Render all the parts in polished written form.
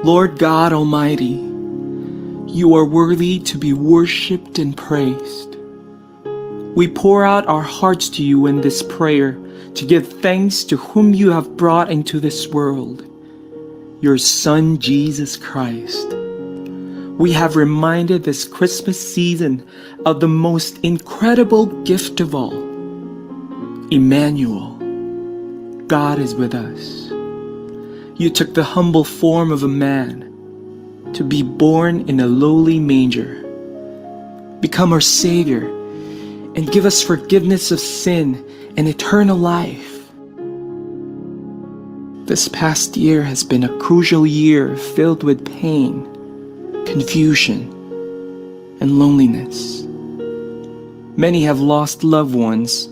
Lord God Almighty, you are worthy to be worshipped and praised. We pour out our hearts to you in this prayer to give thanks to whom you have brought into this world, your Son, Jesus Christ. We have reminded this Christmas season of the most incredible gift of all, Immanuel. God is with us. You took the humble form of a man to be born in a lowly manger, become our Savior, and give us forgiveness of sin and eternal life. This past year has been a crucial year filled with pain, confusion, and loneliness. Many have lost loved ones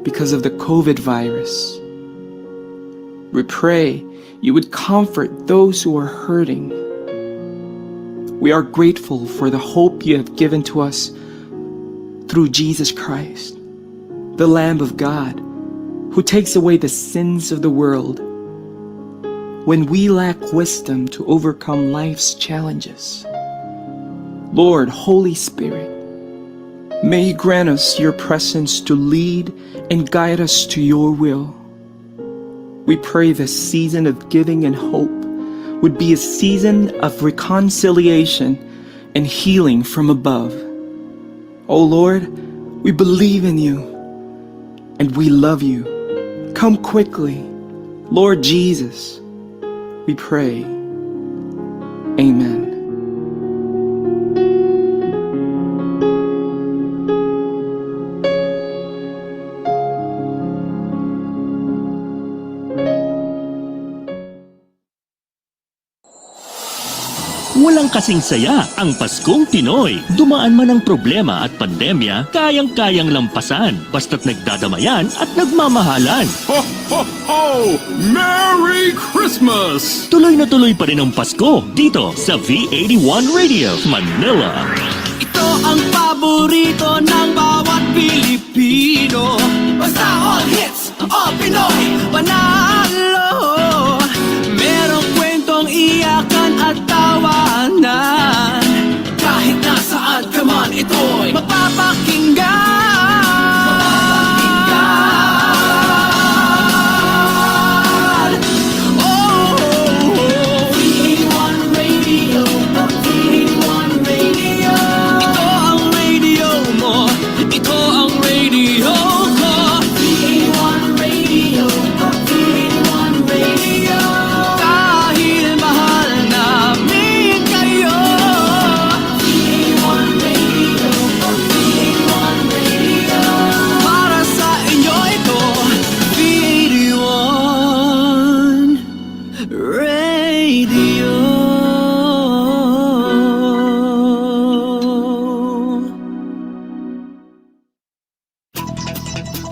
because of the COVID virus. We pray you would comfort those who are hurting. We are grateful for the hope you have given to us through Jesus Christ, the Lamb of God, who takes away the sins of the world. When we lack wisdom to overcome life's challenges, Lord, Holy Spirit, may you grant us your presence to lead and guide us to your will. We pray this season of giving and hope would be a season of reconciliation and healing from above. Oh Lord, we believe in you and we love you. Come quickly, Lord Jesus, we pray. Amen. Walang kasing saya ang Paskong Pinoy. Dumaan man ang problema at pandemya, kayang-kayang lampasan basta't nagdadamayan at nagmamahalan. Ho, ho, ho! Merry Christmas! Tuloy na tuloy pa rin ang Pasko dito sa V81 Radio, Manila. Ito ang paborito ng bawat Pilipino. Basta all hits, all Pinoy, panalo. Merong kwentong iyakan at tawanan. Kahit nasaan ka man, ito'y mapapakinggan.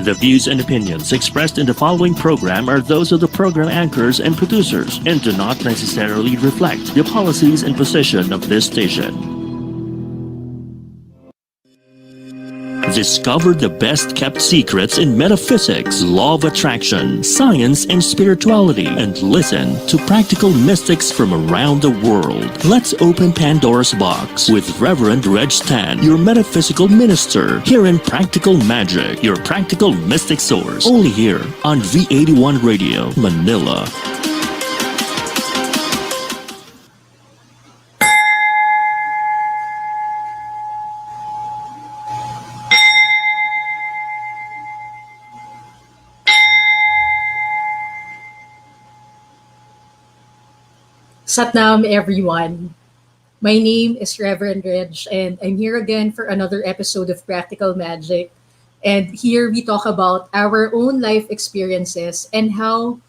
The views and opinions expressed in the following program are those of the program anchors and producers and do not necessarily reflect the policies and position of this station. Discover the best-kept secrets in metaphysics, law of attraction, science, and spirituality, and listen to practical mystics from around the world. Let's open Pandora's box with Reverend Reg Stan, your metaphysical minister, here in Practical Magic, your practical mystic source, only here on V81 Radio, Manila. Satnam everyone. My name is Reverend Reg and I'm here again for another episode of Practical Magic. And here we talk about our own life experiences and how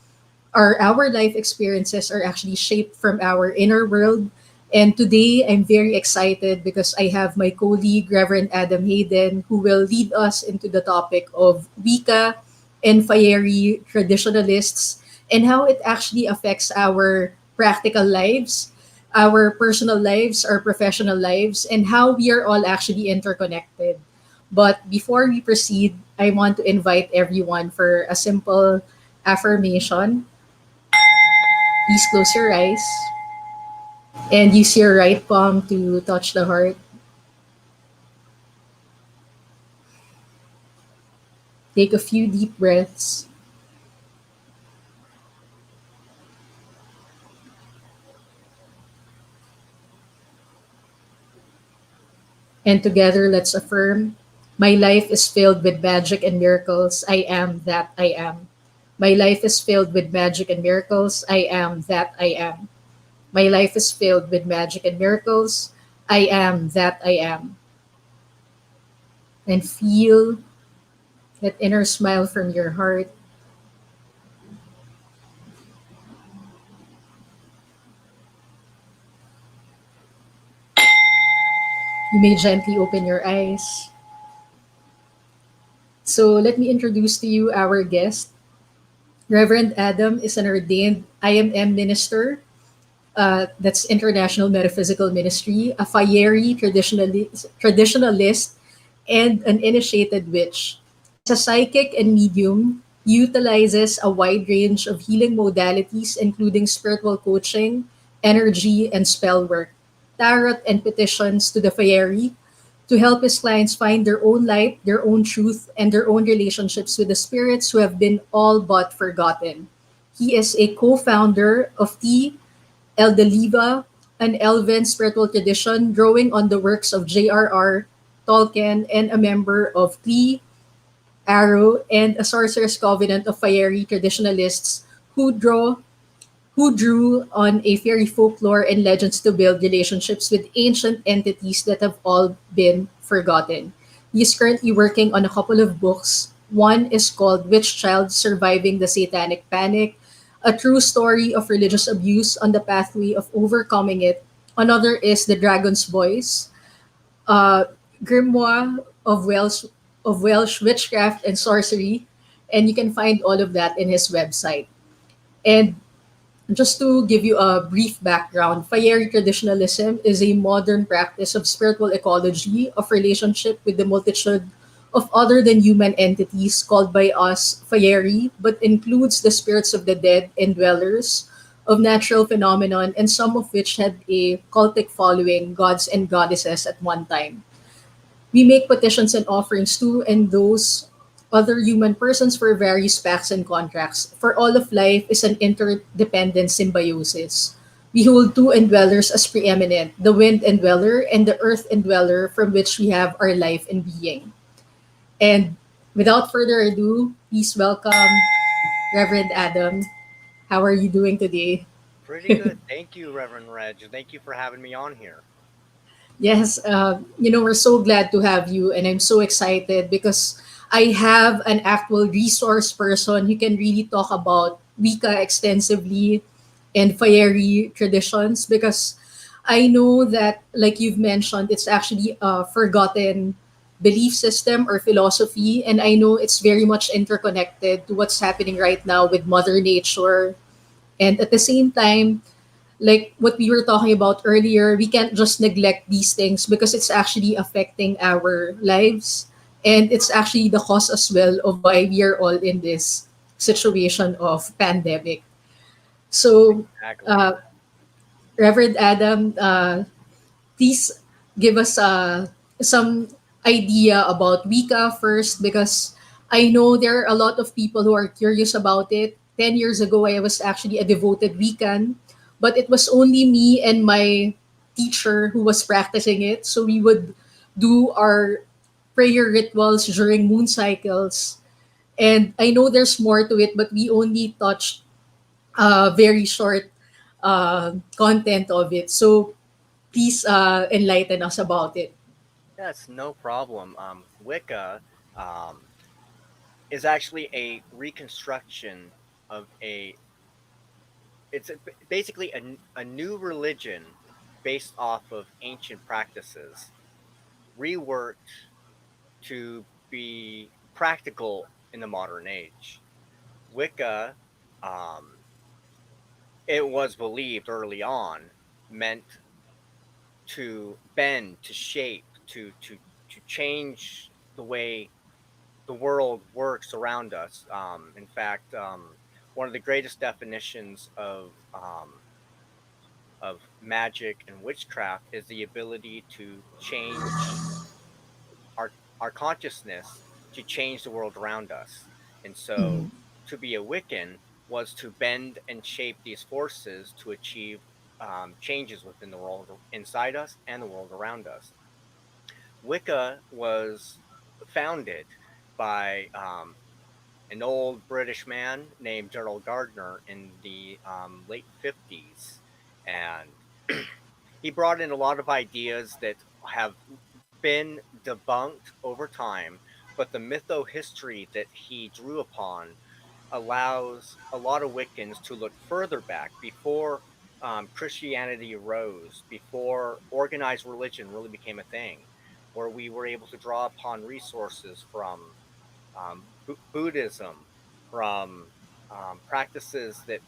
our life experiences are actually shaped from our inner world. And today I'm very excited because I have my colleague Reverend Hayden who will lead us into the topic of Wicca and fiery traditionalists and how it actually affects our practical lives, our personal lives, our professional lives, and how we are all actually interconnected. But before we proceed, I want to invite everyone for a simple affirmation. Please close your eyes. And use your right palm to touch the heart. Take a few deep breaths. And together, let's affirm my life is filled with magic and miracles. I am that I am. My life is filled with magic and miracles. I am that I am. My life is filled with magic and miracles. I am that I am. And feel that inner smile from your heart. You may gently open your eyes. So let me introduce to you our guest. Reverend Adam is an ordained IMM minister. That's International Metaphysical Ministry, a Fayeri traditionalist, and an initiated witch. As a psychic and medium, utilizes a wide range of healing modalities, including spiritual coaching, energy, and spell work, tarot, and petitions to the Fayeri to help his clients find their own light, their own truth, and their own relationships with the spirits who have been all but forgotten. He is a co founder of T. Eldeliva, an Elven spiritual tradition drawing on the works of J.R.R. Tolkien, and a member of Clee Arrow and a sorcerer's covenant of fiery traditionalists who draw who drew on a fairy folklore and legends to build relationships with ancient entities that have all been forgotten. He is currently working on a couple of books. One is called Witch Child Surviving the Satanic Panic, a true story of religious abuse on the pathway of overcoming it. Another is The Dragon's Voice, uh, grimoire of Welsh witchcraft and sorcery, and you can find all of that in his website. And just to give you a brief background, Fayeri traditionalism is a modern practice of spiritual ecology of relationship with the multitude of other than human entities called by us Fayeri, but includes the spirits of the dead and dwellers of natural phenomenon, and some of which had a cultic following, gods and goddesses at one time. We make petitions and offerings to and those other human persons for various pacts and contracts. For all of life is an interdependent symbiosis. We hold two indwellers as preeminent, the wind indweller and the earth indweller, from which we have our life and being. And without further ado, please welcome Reverend Adam. How are you doing today? Pretty good. Thank you, Reverend Reg. Thank you for having me on here. Yes, we're so glad to have you, and I'm so excited because I have an actual resource person who can really talk about Wicca extensively and fiery traditions because I know that, like you've mentioned, it's actually a forgotten belief system or philosophy, and I know it's very much interconnected to what's happening right now with Mother Nature. And at the same time, like what we were talking about earlier, we can't just neglect these things because it's actually affecting our lives. And it's actually the cause as well of why we are all in this situation of pandemic. So, Exactly. uh, Reverend Adam, please give us some idea about Wicca first because I know there are a lot of people who are curious about it. 10 years ago, I was actually a devoted Wiccan, but it was only me and my teacher who was practicing it. So we would do our prayer rituals during moon cycles. And I know there's more to it, but we only touched very short content of it. So please enlighten us about it. Yes, no problem. Wicca um, is actually a reconstruction of a. Basically a new religion based off of ancient practices, reworked to be practical in the modern age. Wicca, um, it was believed early on, meant to bend, to shape, to change the way the world works around us. In fact, one of the greatest definitions of of magic and witchcraft is the ability to change our our consciousness to change the world around us. And so Mhm. to be a Wiccan was to bend and shape these forces to achieve changes within the world inside us and the world around us. Wicca was founded by an old British man named Gerald Gardner in the late 50s. And he brought in a lot of ideas that have been debunked over time, but the mytho-history that he drew upon allows a lot of Wiccans to look further back before Christianity arose, before organized religion really became a thing, where we were able to draw upon resources from Buddhism, from practices that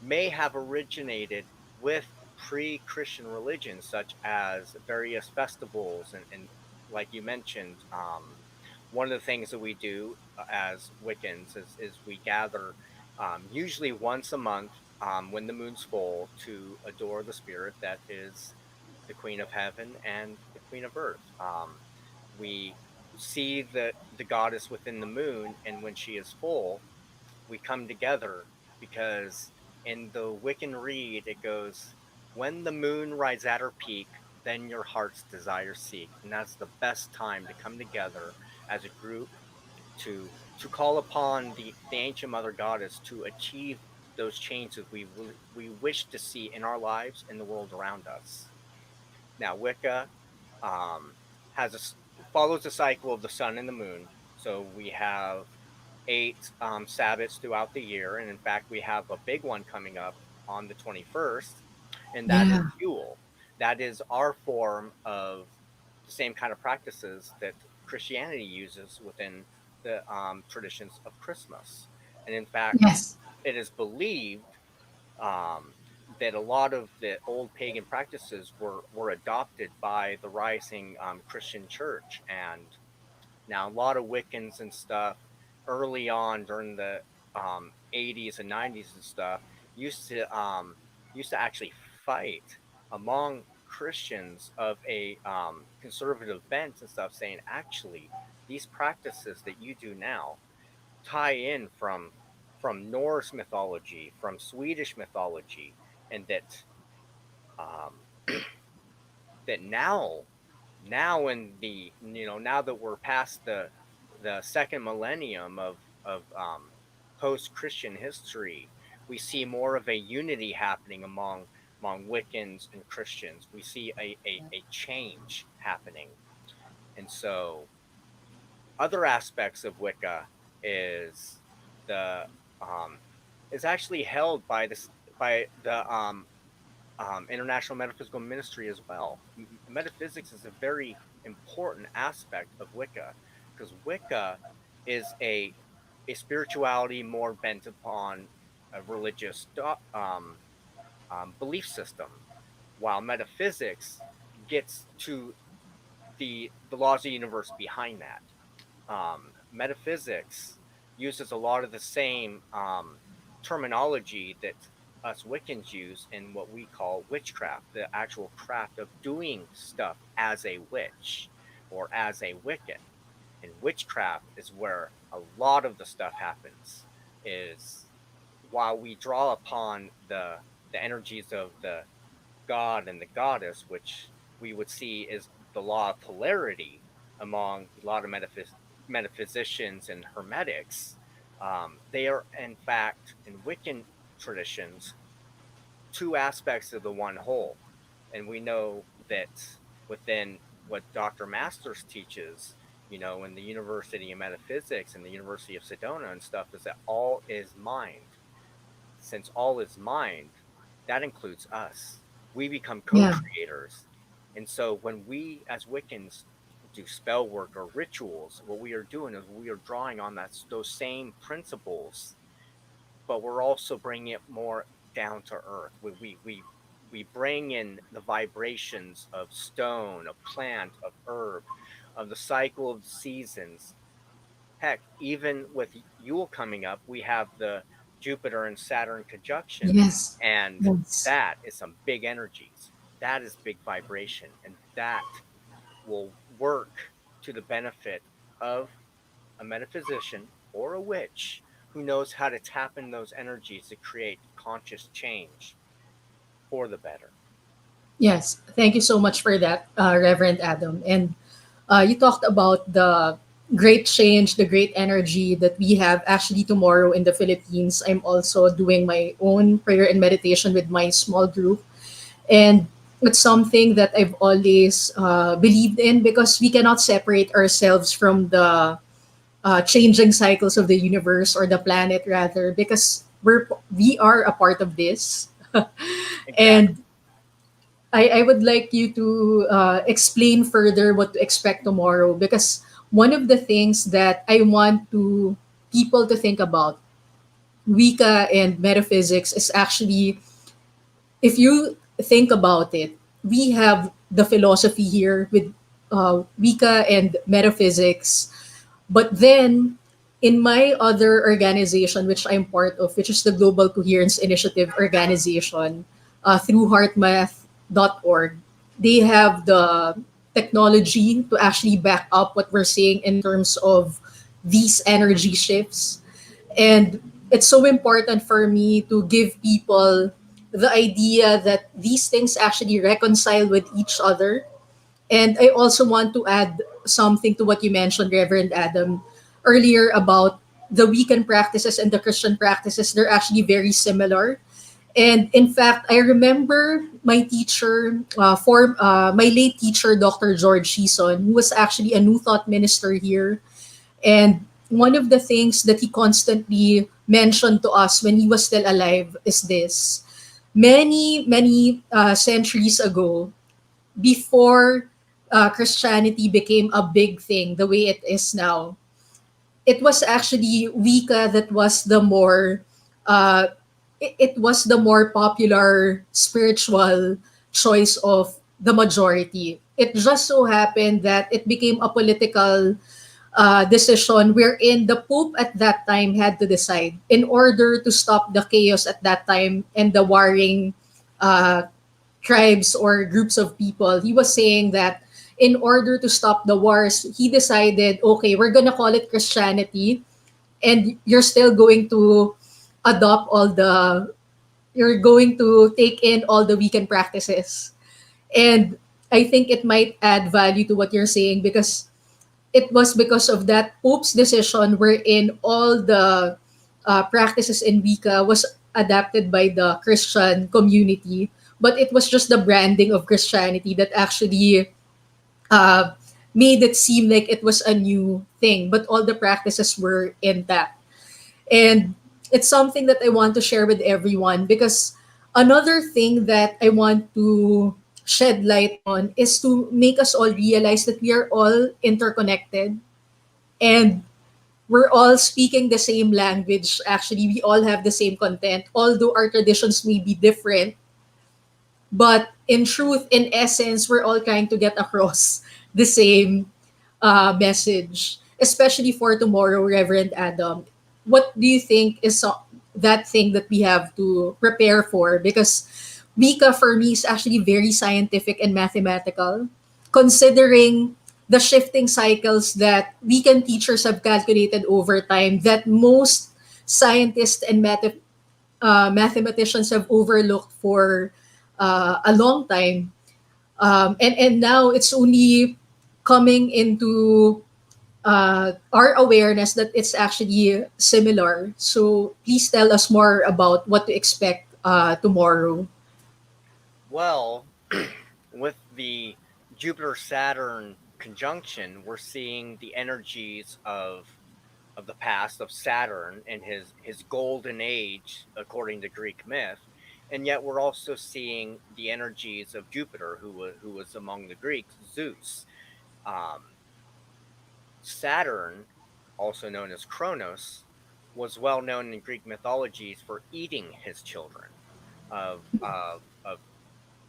may have originated with pre-Christian religions, such as various festivals, and like you mentioned, one of the things that we do as Wiccans is we gather usually once a month when the moon's full to adore the spirit that is the Queen of Heaven and the Queen of Earth. We see the goddess within the moon, and when she is full, we come together because in the Wiccan Reed it goes, "When the moon rides at her peak, then your heart's desire seek," and that's the best time to come together as a group to call upon the ancient mother goddess to achieve those changes we wish to see in our lives and the world around us. Now, Wicca um, has follows the cycle of the sun and the moon. So we have eight Sabbats throughout the year, and in fact, we have a big one coming up on the 21st, and that is Yeah. Yule. That is our form of the same kind of practices that Christianity uses within the traditions of Christmas. And in fact, Yes. it is believed um, that a lot of the old pagan practices were adopted by the rising Christian church. And now a lot of Wiccans and stuff early on during the 80s and 90s and stuff used to used to actually fight among Christians of a conservative bent and stuff, saying actually these practices that you do now tie in from Norse mythology, from Swedish mythology, and that um, that now in the now that we're past the second millennium of post Christian history, we see more of a unity happening among Wiccans and Christians. We see a change happening, and so other aspects of Wicca is the um, is actually held by this by the International Metaphysical Ministry as well. Metaphysics is a very important aspect of Wicca because Wicca is a spirituality more bent upon a religious belief system, while metaphysics gets to the laws of the universe behind that. Metaphysics uses a lot of the same terminology that us Wiccans use in what we call witchcraft, the actual craft of doing stuff as a witch or as a Wiccan. And witchcraft is where a lot of the stuff happens. Is while we draw upon the energies of the god and the goddess, which we would see is the law of polarity among a lot of metaphysicians and hermetics. They are, in fact, in Wiccan traditions, two aspects of the one whole. And we know that within what Dr. Masters teaches, in the University of Metaphysics and the University of Sedona and stuff, is that all is mind. Since all is mind, that includes us. We become Yeah. co-creators. And so when we as Wiccans do spell work or rituals, what we are doing is we are drawing on those same principles, but we're also bringing it more down to earth. We bring in the vibrations of stone, of plant, of herb, of the cycle of the seasons. Heck, even with Yule coming up, we have Jupiter and Saturn conjunction, Yes. and Yes. that is some big energies. That is big vibration, and that will work to the benefit of a metaphysician or a witch who knows how to tap in those energies to create conscious change for the better. Yes. Thank you so much for that, Reverend Adam. And you talked about the great change, the great energy that we have actually tomorrow in the Philippines. I'm also doing my own prayer and meditation with my small group. And it's something that I've always believed in because we cannot separate ourselves from the changing cycles of the universe or the planet rather because we are a part of this. Exactly. And I would like you to explain further what to expect tomorrow because one of the things that I want to people to think about Wicca and metaphysics is actually, if you think about it, we have the philosophy here with Wicca and metaphysics, but then in my other organization, which I'm part of, which is the Global Coherence Initiative organization, through heartmath.org, they have the technology to actually back up what we're saying in terms of these energy shifts. And it's so important for me to give people the idea that these things actually reconcile with each other. And I also want to add something to what you mentioned, Reverend Adam, earlier about the Wiccan practices and the Christian practices. They're actually very similar. And in fact, I remember my teacher, my late teacher, Dr. George Sheason, who was actually a New Thought minister here. And one of the things that he constantly mentioned to us when he was still alive is this. Many centuries ago, before Christianity became a big thing the way it is now, it was actually Wicca that was the more uh, it was the more popular spiritual choice of the majority. It just so happened that it became a political decision wherein the Pope at that time had to decide in order to stop the chaos at that time and the warring uh, tribes or groups of people. He was saying that in order to stop the wars, he decided, okay, we're gonna call it Christianity, and you're still going to adopt all the, you're going to take in all the weekend practices. And I think it might add value to what you're saying because it was because of that Pope's decision wherein all the practices in Wicca was adapted by the Christian community, but it was just the branding of Christianity that actually uh, made it seem like it was a new thing, but all the practices were intact. And it's something that I want to share with everyone because another thing that I want to shed light on is to make us all realize that we are all interconnected and we're all speaking the same language. Actually, we all have the same content, although our traditions may be different. But in truth, in essence, we're all trying to get across the same message, especially for tomorrow, Reverend Adam. What do you think is that thing that we have to prepare for? Because Wicca for me is actually very scientific and mathematical, considering the shifting cycles that Wiccan teachers have calculated over time that most scientists and mathematicians have overlooked for a long time. And now it's only coming into our awareness that it's actually similar. So please tell us more about what to expect tomorrow. Well, with the Jupiter Saturn conjunction, we're seeing the energies of the past of Saturn and his golden age according to Greek myth, and yet we're also seeing the energies of Jupiter, who was among the Greeks Zeus. Um, Saturn, also known as Kronos, was well known in Greek mythologies for eating his children, of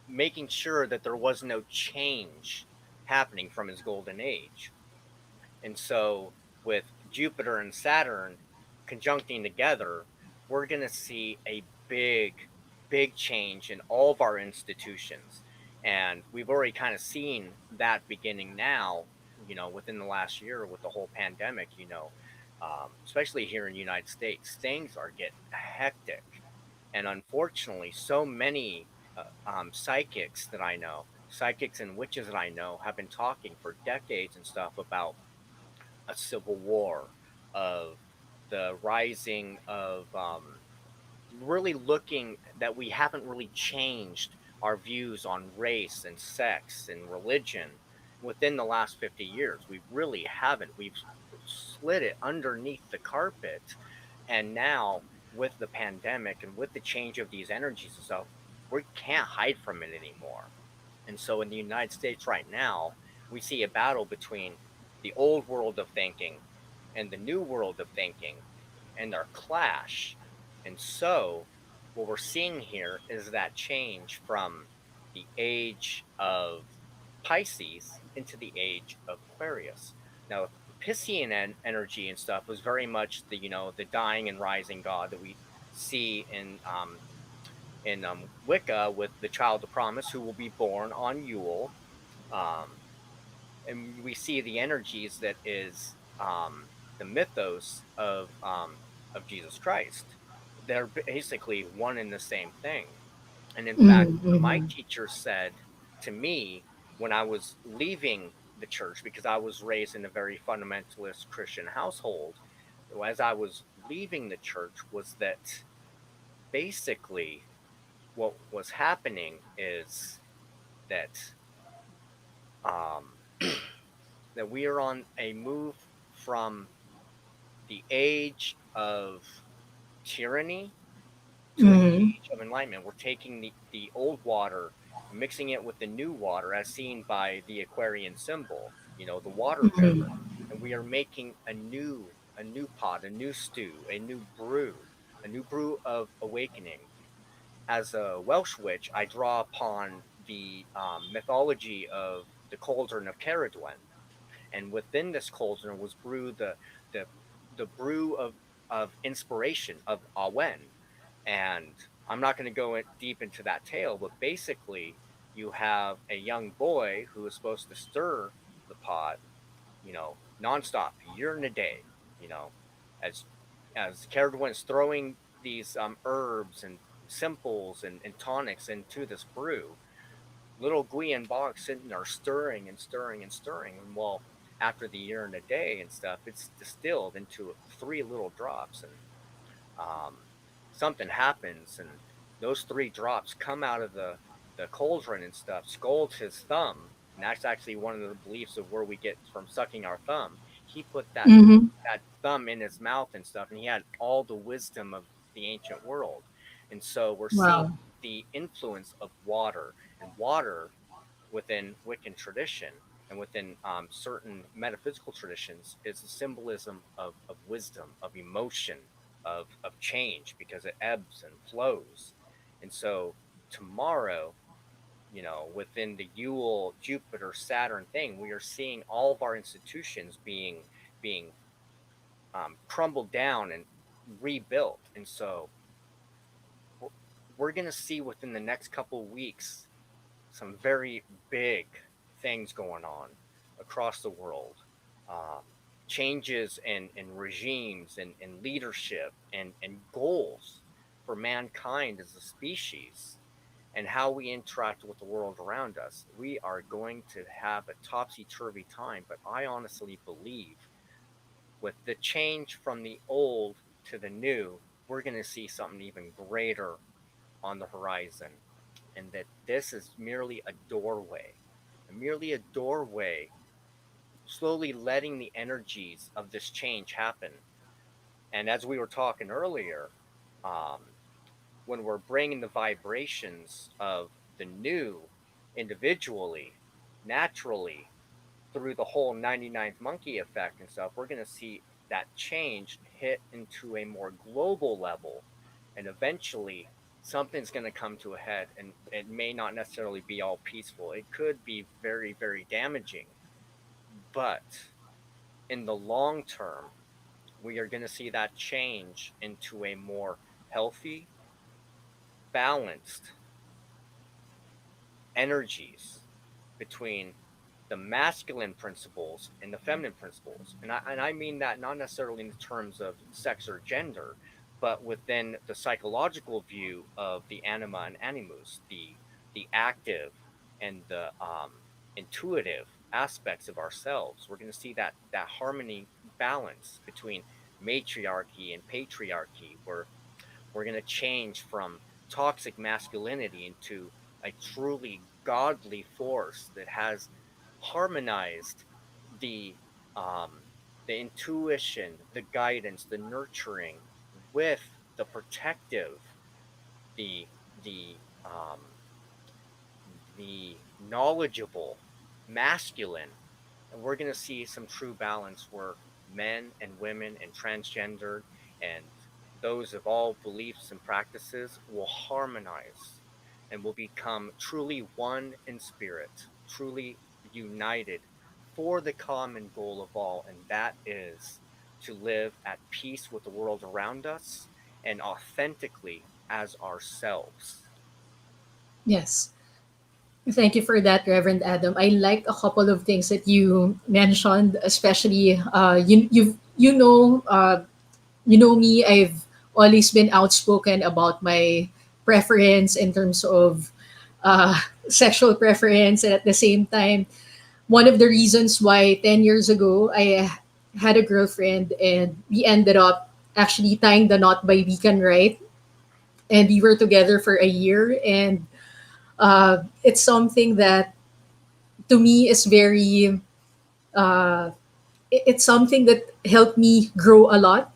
making sure that there was no change happening from his golden age. And so, with Jupiter and Saturn conjuncting together, we're going to see a big change in all of our institutions. And we've already kind of seen that beginning now, within the last year with the whole pandemic, especially here in the United States, things are getting hectic. And unfortunately, so many psychics and witches that I know, have been talking for decades and stuff about a civil war, of the rising of really looking that we haven't really changed our views on race and sex and religion within the last 50 years. We really haven't. We've slid it underneath the carpet. And now, with the pandemic and with the change of these energies and stuff, we can't hide from it anymore. And so in the United States right now, we see a battle between the old world of thinking and the new world of thinking, and their clash. And so what we're seeing here is that change from the age of Pisces into the age of Aquarius. Now, Piscean energy and stuff was very much the dying and rising god that we see in Wicca, with the child of promise who will be born on Yule. Um, and we see the energies that is the mythos of Jesus Christ. They're basically one and the same thing. And in fact, my Mm-hmm. teacher said to me when I was leaving the church, because I was raised in a very fundamentalist Christian household, as I was leaving the church, was that basically what was happening is that um, that we are on a move from the age of tyranny to the Mm-hmm. age of enlightenment. We're taking the old water and mixing it with the new water, as seen by the Aquarian symbol, the water bearer, and we are making a new pot, a new stew, a new brew of awakening. As a Welsh witch, I draw upon the mythology of the cauldron of Caradwen, and within this cauldron was brewed the the brew of inspiration of Awen. And I'm not going to go deep into that tale, but basically, you have a young boy who is supposed to stir the pot, nonstop, year and a day, you know, as Caradwen is throwing these herbs and simples and tonics into this brew. Little Gui and Bog sitting there stirring and stirring and stirring. And well, after the year and a day and stuff, it's distilled into three little drops. And um, something happens, and those three drops come out of the cauldron and stuff, scald his thumb. And that's actually one of the beliefs of where we get from sucking our thumb. He put Mm-hmm. that thumb in his mouth and stuff, and he had all the wisdom of the ancient world. And so we're seeing Wow. the influence of water, and water within Wiccan tradition and within certain metaphysical traditions is a symbolism of wisdom, of emotion, of change, because it ebbs and flows. And so tomorrow, within the Yule Jupiter Saturn thing, we are seeing all of our institutions being crumbled down and rebuilt. And so we're, we're going to see within the next couple of weeks some very big things going on across the world. Um, Changes in regimes and leadership and goals for mankind as a species, and how we interact with the world around us. We are going to have a topsy turvy time, but I honestly believe with the change from the old to the new, we're going to see something even greater on the horizon, and that this is merely a doorway, slowly letting the energies of this change happen. And as we were talking earlier, um, when we're bringing the vibrations of the new individually, naturally, through the whole 99th monkey effect and stuff, we're going to see that change hit into a more global level. And eventually, something's going to come to a head, and it may not necessarily be all peaceful. It could be very, very damaging. But in the long term, we are going to see that change into a more healthy, balanced energies between the masculine principles and the feminine principles. And I mean that not necessarily in terms of sex or gender, but within the psychological view of the anima and animus, the active and the intuitive aspects of ourselves. We're going to see that harmony balance between matriarchy and patriarchy, where we're going to change from toxic masculinity into a truly godly force that has harmonized the um, the intuition, the guidance, the nurturing with the protective, the the um, the knowledgeable masculine. And we're going to see some true balance where men and women and transgendered and those of all beliefs and practices will harmonize and will become truly one in spirit, truly united for the common goal of all, and that is to live at peace with the world around us and authentically as ourselves. Yes. Thank you for that, Reverend Adam. I like a couple of things that you mentioned, especially you know me. I've always been outspoken about my preference in terms of uh, sexual preference, and at the same time, one of the reasons why 10 years ago I had a girlfriend and we ended up actually tying the knot by weekend, right? And we were together for a year, and it's something that to me is very uh, it's something that helped me grow a lot,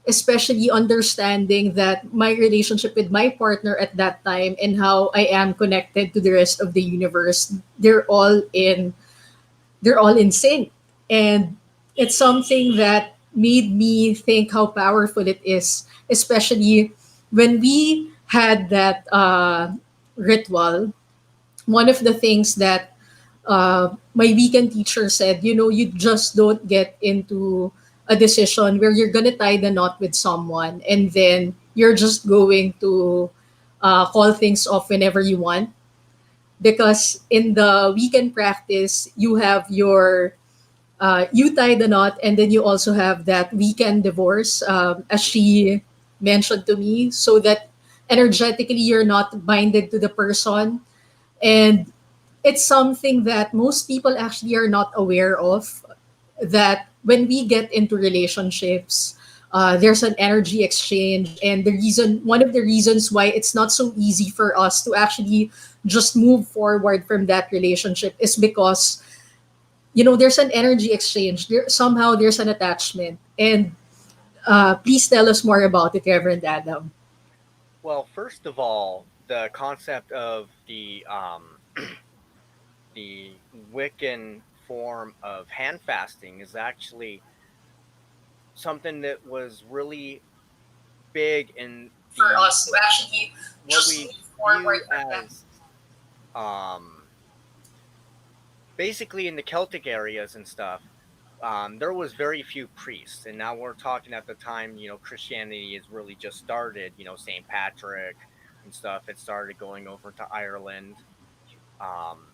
especially understanding that my relationship with my partner at that time and how I am connected to the rest of the universe, they're all in sync. And it's something that made me think how powerful it is, especially when we had that ritual. One of the things that my weekend teacher said, you just don't get into a decision where you're gonna tie the knot with someone and then you're just going to call things off whenever you want. Because in the weekend practice, you have you tie the knot, and then you also have that weekend divorce, as she mentioned to me, so that energetically you're not binded to the person. And it's something that most people actually are not aware of, that when we get into relationships, there's an energy exchange, and one of the reasons why it's not so easy for us to actually just move forward from that relationship is because there's an energy exchange. Somehow there's an attachment, and please tell us more about it, Reverend Adam. Well, first of all, the concept of the Wiccan form of hand fasting is actually something that was really big in For the us to actually what just we move view forward from that. as um, basically in the Celtic areas and stuff. There was very few priests, and now we're talking at the time. Christianity has really just started. Saint Patrick and stuff. It started going over to Ireland. Um,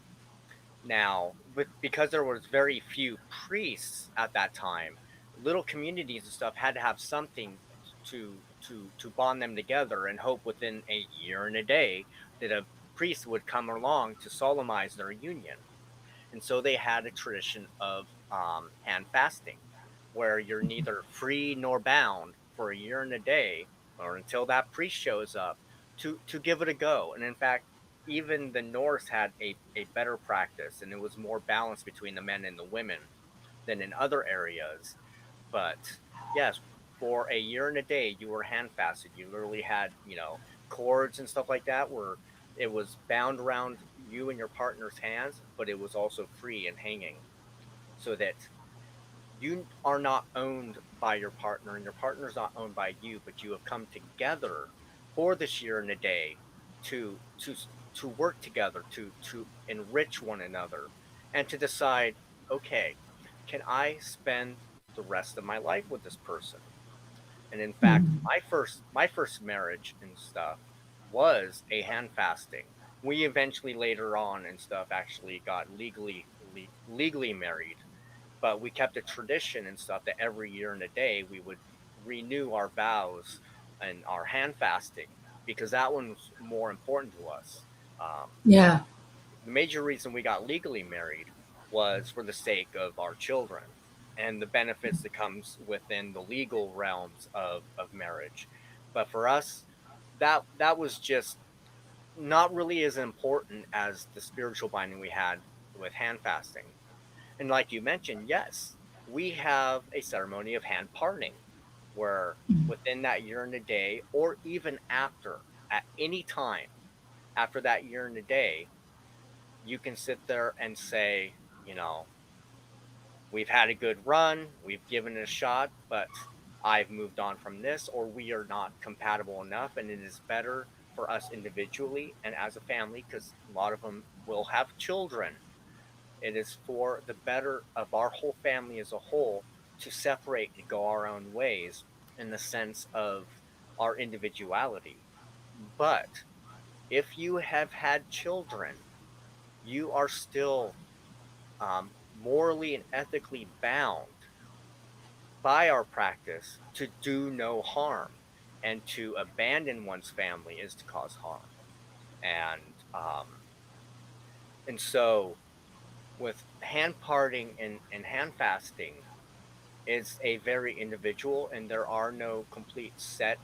Now, because there was very few priests at that time, little communities and stuff had to have something to bond them together and hope within a year and a day that a priest would come along to solemnize their union. And so they had a tradition of hand fasting, where you're neither free nor bound for a year and a day, or until that priest shows up to give it a go. And in fact, even the Norse had a better practice, and it was more balanced between the men and the women than in other areas. But yes, for a year and a day, you were hand fasted. You literally had, cords and stuff like that where it was bound around you and your partner's hands, but it was also free and hanging, so that you are not owned by your partner and your partner's not owned by you, but you have come together for this year and a day to to work together, to enrich one another, and to decide, okay, can I spend the rest of my life with this person? And in fact, my first marriage and stuff was a hand fasting. We eventually later on and stuff actually got legally married, but we kept a tradition and stuff that every year and a day we would renew our vows and our hand fasting because that one was more important to us. Um, Yeah. the major reason we got legally married was for the sake of our children and the benefits that comes within the legal realms of marriage. But for us, that was just not really as important as the spiritual binding we had with hand fasting. And like you mentioned, yes, we have a ceremony of hand parting where within that year and a day, or even after, at any time after that year and a day, you can sit there and say, you know, we've had a good run, we've given it a shot, but I've moved on from this, or we are not compatible enough, and it is better for us individually and as a family, because a lot of them will have children. It is for the better of our whole family as a whole to separate and go our own ways in the sense of our individuality. But if you have had children, you are still morally and ethically bound by our practice to do no harm. And to abandon one's family is to cause harm. And so with hand parting and hand fasting is a very individual, and there are no complete set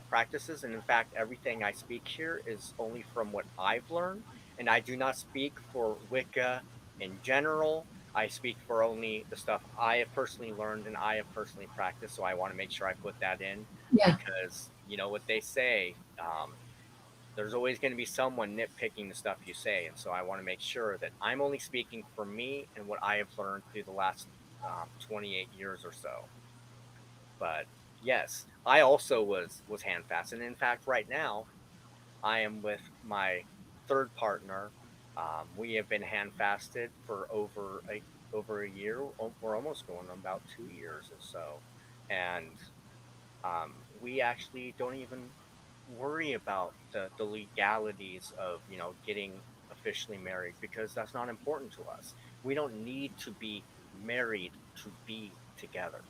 practices. And in fact, everything I speak here is only from what I've learned, and I do not speak for Wicca in general. I speak for only the stuff I have personally learned and I have personally practiced. So I want to make sure I put that in Yeah. because you know what they say. There's always going to be someone nitpicking the stuff you say, and so I want to make sure that I'm only speaking for me and what I have learned through the last 28 years or so. But yes, I also was hand fasted. In fact, right now I am with my third partner. We have been hand fasted for over a year. We're almost going on about 2 years or so, and we actually don't even worry about the legalities of getting officially married because that's not important to us. We don't need to be married to be together.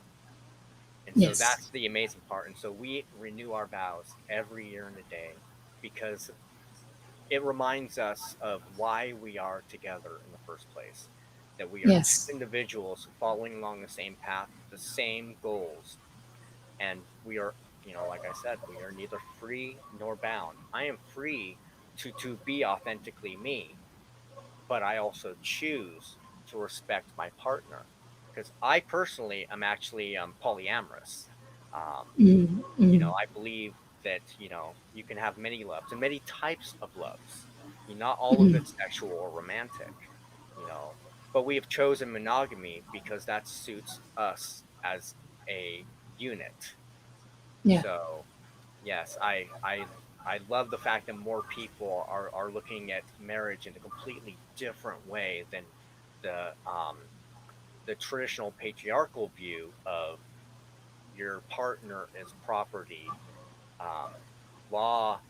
And so Yes. that's the amazing part. And so we renew our vows every year and a day because it reminds us of why we are together in the first place. That we are two Yes. individuals following along the same path, the same goals, and we are, like I said, we are neither free nor bound. I am free to be authentically me, but I also choose to respect my partner because I personally am actually polyamorous. Um, Mm, mm, I believe that you can have many loves and many types of loves. Not all of mm. it sexual or romantic, you know. But we have chosen monogamy because that suits us as a unit. Yeah. So, yes, I love the fact that more people are looking at marriage in a completely different way than the traditional patriarchal view of your partner is property. Um, law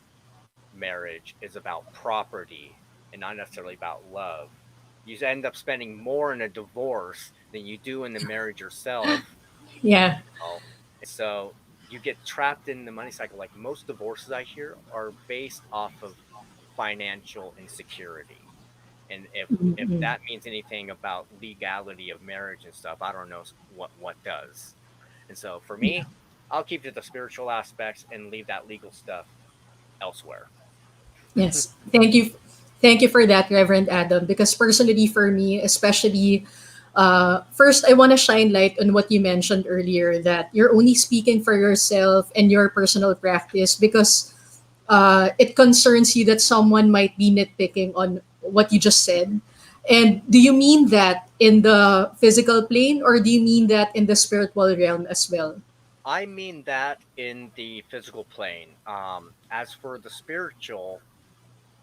marriage is about property and not necessarily about love. You end up spending more in a divorce than you do in the marriage yourself. Yeah. Oh, and so you get trapped in the money cycle. Like most divorces I hear are based off of financial insecurity. And Mm, if mm. that means anything about legality of marriage and stuff, I don't know what does. And so for Yeah. me, I'll keep to the spiritual aspects and leave that legal stuff elsewhere. Yes. Thank you. Thank you for that, Reverend Adam. Because personally, for me, especially, first, I want to shine light on what you mentioned earlier that you're only speaking for yourself and your personal practice because it concerns you that someone might be nitpicking on what you just said. And do you mean that in the physical plane or do you mean that in the spiritual realm as well? I mean that in the physical plane. As for the spiritual,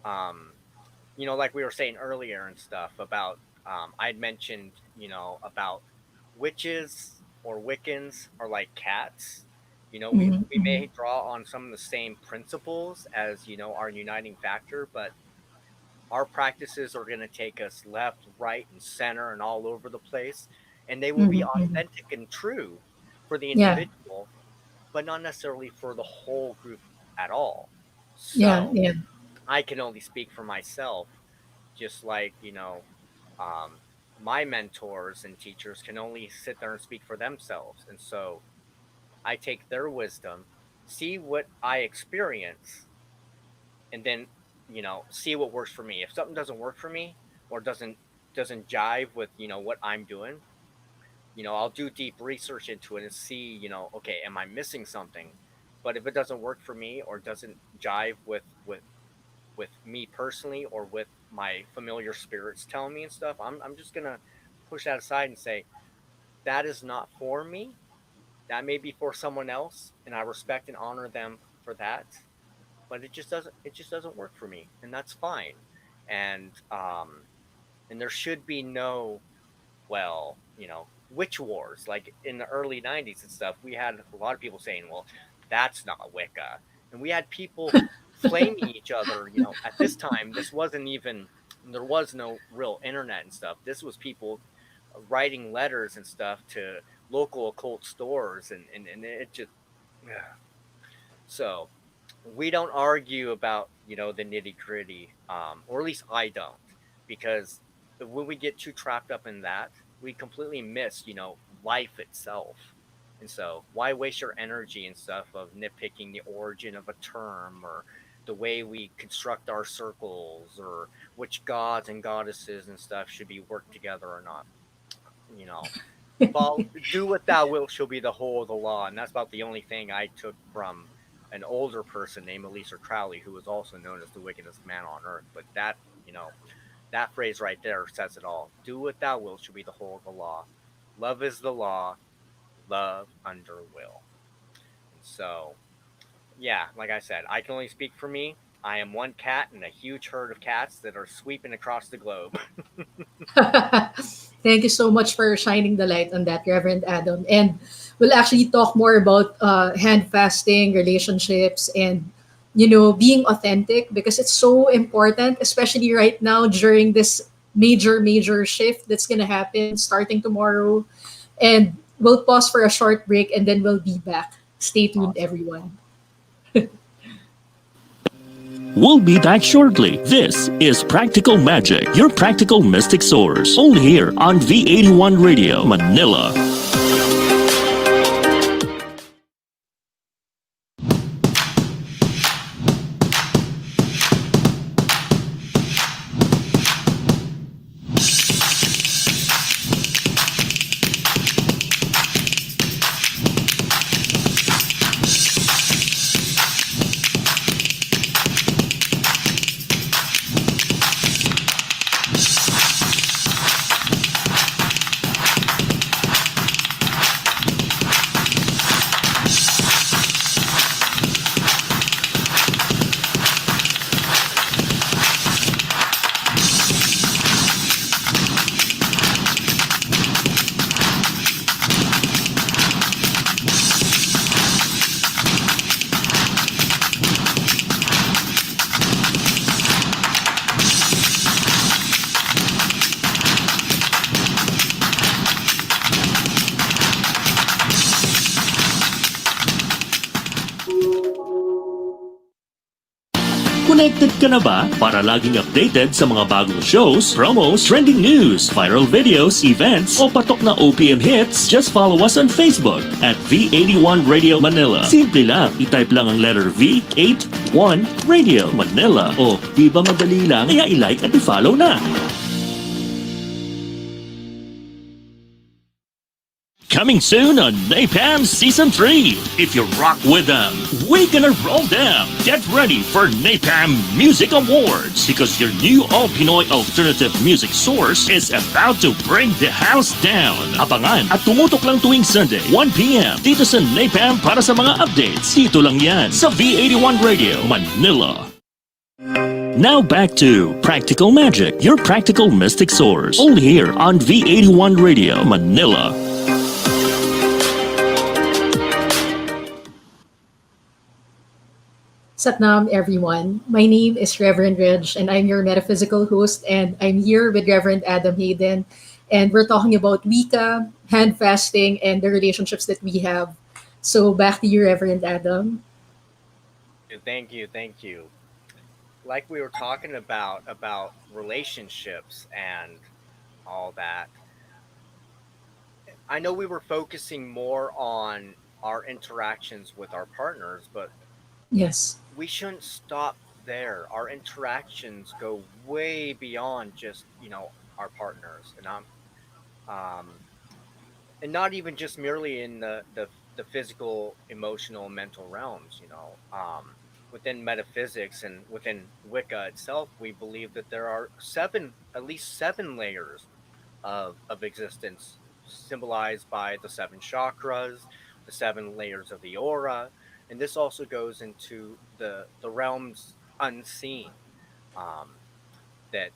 um, like we were saying earlier and stuff about, I'd mentioned, about witches or Wiccans are like cats. We may draw on some of the same principles as our uniting factor, but our practices are going to take us left, right, and center and all over the place, and they will be authentic and true for the Yeah. individual, but not necessarily for the whole group at all. Yeah. So Yeah. I can only speak for myself, just like my mentors and teachers can only sit there and speak for themselves, and so I take their wisdom, see what I experience, and then see what works for me. If something doesn't work for me or doesn't jive with what I'm doing, I'll do deep research into it and see, okay, am I missing something? But if it doesn't work for me or doesn't jive with me personally or with my familiar spirits telling me and stuff, I'm just gonna push that aside and say that is not for me. That may be for someone else, and I respect and honor them for that. But it just doesn't work for me, and that's fine. And there should be no, well, witch wars like in the early 90s and stuff. We had a lot of people saying, well, that's not Wicca, and we had people flaming each other. At this time, there was no real internet and stuff. This was people writing letters and stuff to local occult stores, and it just, yeah. So we don't argue about the nitty gritty, or at least I don't, because when we get too trapped up in that, we completely miss life itself. And so why waste your energy and stuff of nitpicking the origin of a term, or the way we construct our circles, or which gods and goddesses and stuff should be worked together or not? Well, do what thou wilt shall be the whole of the law, and that's about the only thing I took from an older person named Elisa Crowley, who was also known as the wickedest man on earth. But that phrase right there says it all. Do what thou wilt shall be the whole of the law. Love is the law. Love under will. So, yeah, like I said, I can only speak for me. I am one cat in a huge herd of cats that are sweeping across the globe. Thank you so much for shining the light on that, Reverend Adam. And we'll actually talk more about hand fasting, relationships, and being authentic, because it's so important, especially right now during this major shift that's gonna happen starting tomorrow. And we'll pause for a short break, and then we'll be back. Stay tuned, everyone. We'll be back shortly. This is Practical Magic, your practical mystic source. Only here on V81 Radio, Manila. Connected ka na ba para laging updated sa mga bagong shows, promos, trending news, viral videos, events, o patok na OPM hits? Just follow us on Facebook at V81 Radio Manila. Simple lang, itype lang ang letter V81 Radio Manila. O, di ba madali lang? Kaya i-like at i-follow na. Coming soon on Napalm Season 3. If you rock with them, we're gonna roll them. Get ready for Napalm Music Awards, because your new all-Pinoy alternative music source is about to bring the house down. Abangan at tumutok lang tuwing Sunday, 1 p.m. dito sa Napalm para sa mga updates. Dito lang yan sa V81 Radio, Manila. Now back to Practical Magic, your practical mystic source. Only here on V81 Radio, Manila. Satnam, everyone. My name is Reverend Reg, and I'm your metaphysical host. And I'm here with Reverend Adam Hayden, and we're talking about Wicca, hand fasting, and the relationships that we have. So back to you, Reverend Adam. Thank you, thank you. Like we were talking about relationships and all that. I know we were focusing more on our interactions with our partners, but Yes. we shouldn't stop there. Our interactions go way beyond just, our partners. Um and not even just merely in the physical, emotional, mental realms, within metaphysics and within Wicca itself, we believe that there are at least seven layers of existence, symbolized by the seven chakras, the seven layers of the aura, and this also goes into the realms unseen. Um, that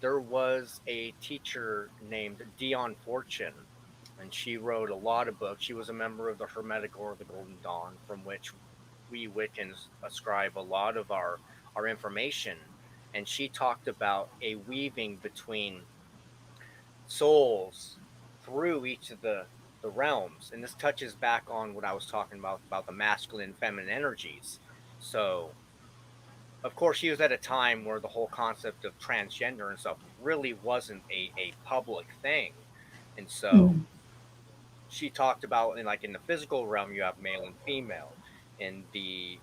there was a teacher named Dion Fortune, and she wrote a lot of books. She was a member of the Hermetic Order of the Golden Dawn, from which we Wiccans ascribe a lot of our information. And she talked about a weaving between souls through each of the realms, and this touches back on what I was talking about the masculine and feminine energies. So of course, she was at a time where the whole concept of transgender and stuff really wasn't a public thing. And so Mm. she talked about, in the physical realm, you have male and female. In the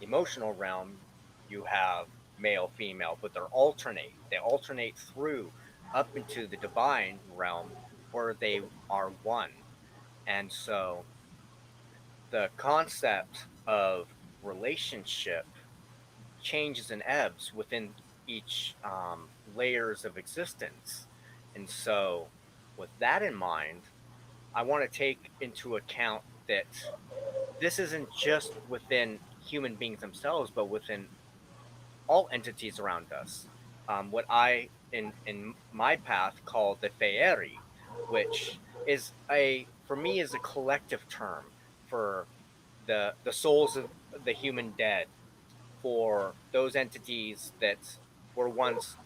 emotional realm, you have male, female, but They alternate through up into the divine realm where they are one. And so the concept of relationship changes and ebbs within each layers of existence. And so, with that in mind, I want to take into account that this isn't just within human beings themselves, but within all entities around us. What I, in my path, call the Feeri, which is for me, is a collective term for the souls of the human dead, for those entities that were once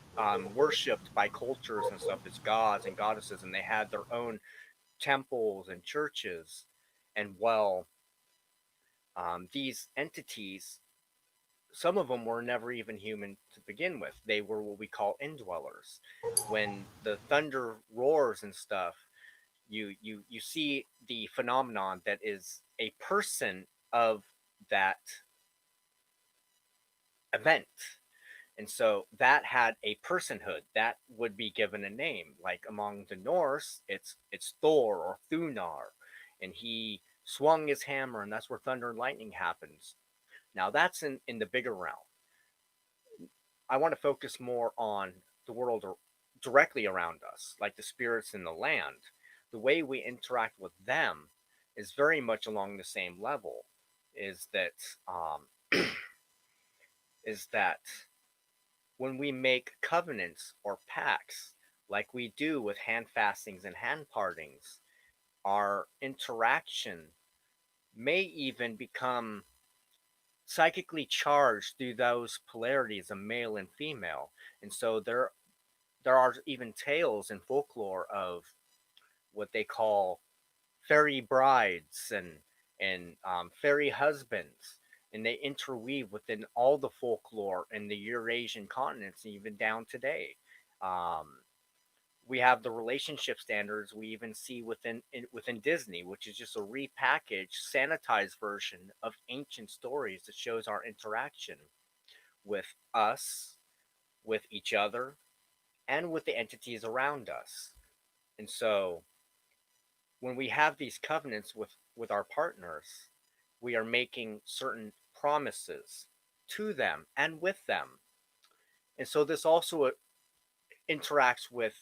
worshipped by cultures and stuff as gods and goddesses, and they had their own temples and churches. And well, these entities, some of them were never even human to begin with. They were what we call indwellers. When the thunder roars and stuff, you see the phenomenon that is a person of that event. And so that had a personhood that would be given a name. Like among the Norse, it's Thor or Thunar, and he swung his hammer, and that's where thunder and lightning happens. Now that's in the bigger realm. I want to focus more on the world directly around us, like the spirits in the land. The way we interact with them is very much along the same level. Is that um, is that when we make covenants or pacts, like we do with hand fastings and hand partings, our interaction may even become psychically charged through those polarities of male and female. And so there are even tales in folklore of what they call fairy brides and fairy husbands, and they interweave within all the folklore in the Eurasian continents, even down today. Um, we have the relationship standards we even see within Disney, which is just a repackaged, sanitized version of ancient stories that shows our interaction with us, with each other, and with the entities around us. And so when we have these covenants with our partners, we are making certain promises to them and with them. And so this also interacts with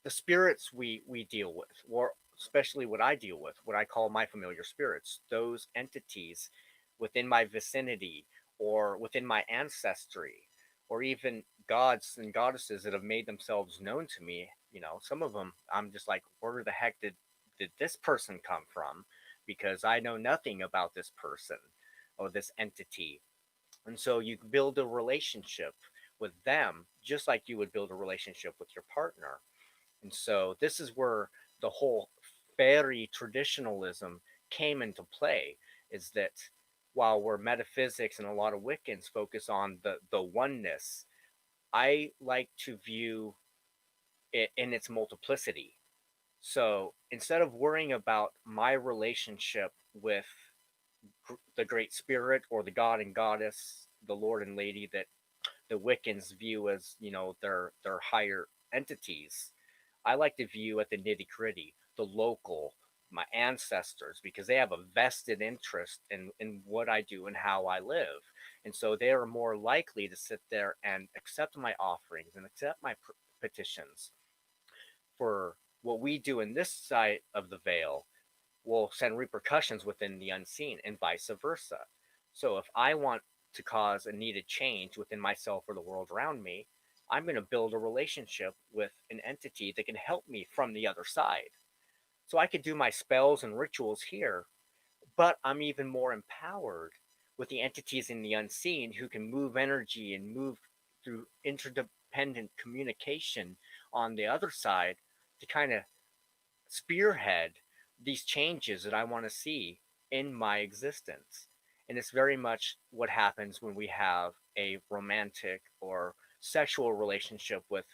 the spirits we deal with, or especially what I deal with, what I call my familiar spirits, those entities within my vicinity or within my ancestry, or even gods and goddesses that have made themselves known to me. Some of them I'm just like, where the heck did this person come from? Because I know nothing about this person or this entity. And so you build a relationship with them just like you would build a relationship with your partner. And so this is where the whole fairy traditionalism came into play, is that while we're metaphysics and a lot of Wiccans focus on the oneness, I like to view it in its multiplicity. So instead of worrying about my relationship with the Great Spirit or the God and Goddess, the Lord and Lady that the Wiccans view as, their higher entities, I like to view at the nitty gritty, the local, my ancestors, because they have a vested interest in what I do and how I live. And so they are more likely to sit there and accept my offerings and accept my petitions for what we do in this side of the veil will send repercussions within the unseen and vice versa. So if I want to cause a needed change within myself or the world around me, I'm going to build a relationship with an entity that can help me from the other side. So I could do my spells and rituals here, but I'm even more empowered with the entities in the unseen who can move energy and move through interdependent communication on the other side to kind of spearhead these changes that I want to see in my existence. And it's very much what happens when we have a romantic or sexual relationship with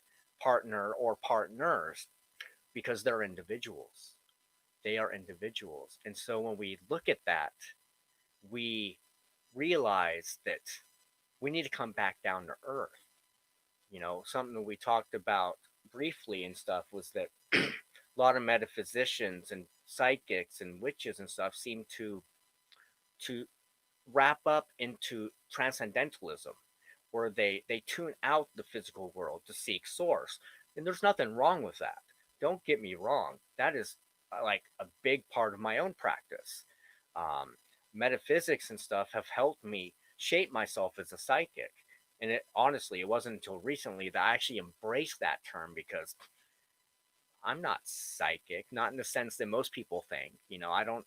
partner or partners, because they're individuals. They are individuals. And so when we look at that, we realize that we need to come back down to earth. Something that we talked about briefly and stuff was that a lot of metaphysicians and psychics and witches and stuff seem to wrap up into transcendentalism, where they tune out the physical world to seek source. And there's nothing wrong with that. Don't get me wrong. That is like a big part of my own practice. Um, Metaphysics and stuff have helped me shape myself as a psychic. And it wasn't until recently that I actually embraced that term, because I'm not psychic, not in the sense that most people think. I don't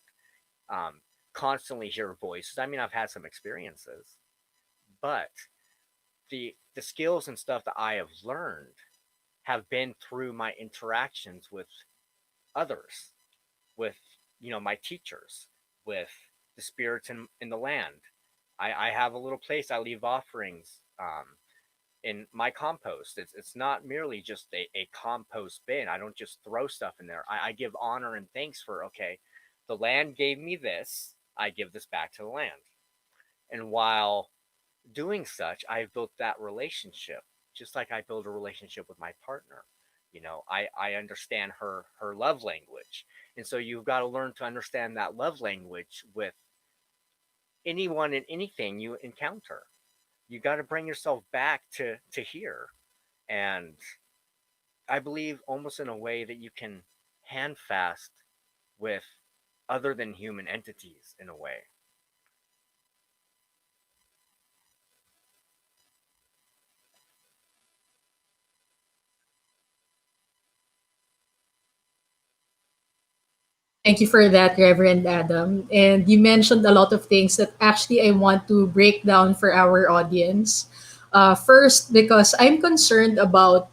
um, constantly hear voices. I mean, I've had some experiences, but the skills and stuff that I have learned have been through my interactions with others, with my teachers, with the spirits in the land. I have a little place I leave offerings in my compost. It's not merely just a compost bin. I don't just throw stuff in there. I give honor and thanks for, okay, the land gave me this. I give this back to the land. And while doing such, I've built that relationship, just like I build a relationship with my partner. I understand her love language. And so you've got to learn to understand that love language with anyone and anything you encounter. You got to bring yourself back to here. And I believe almost in a way that you can hand fast with other than human entities in a way. Thank you for that, Reverend Adam. And you mentioned a lot of things that actually I want to break down for our audience. First, because I'm concerned about,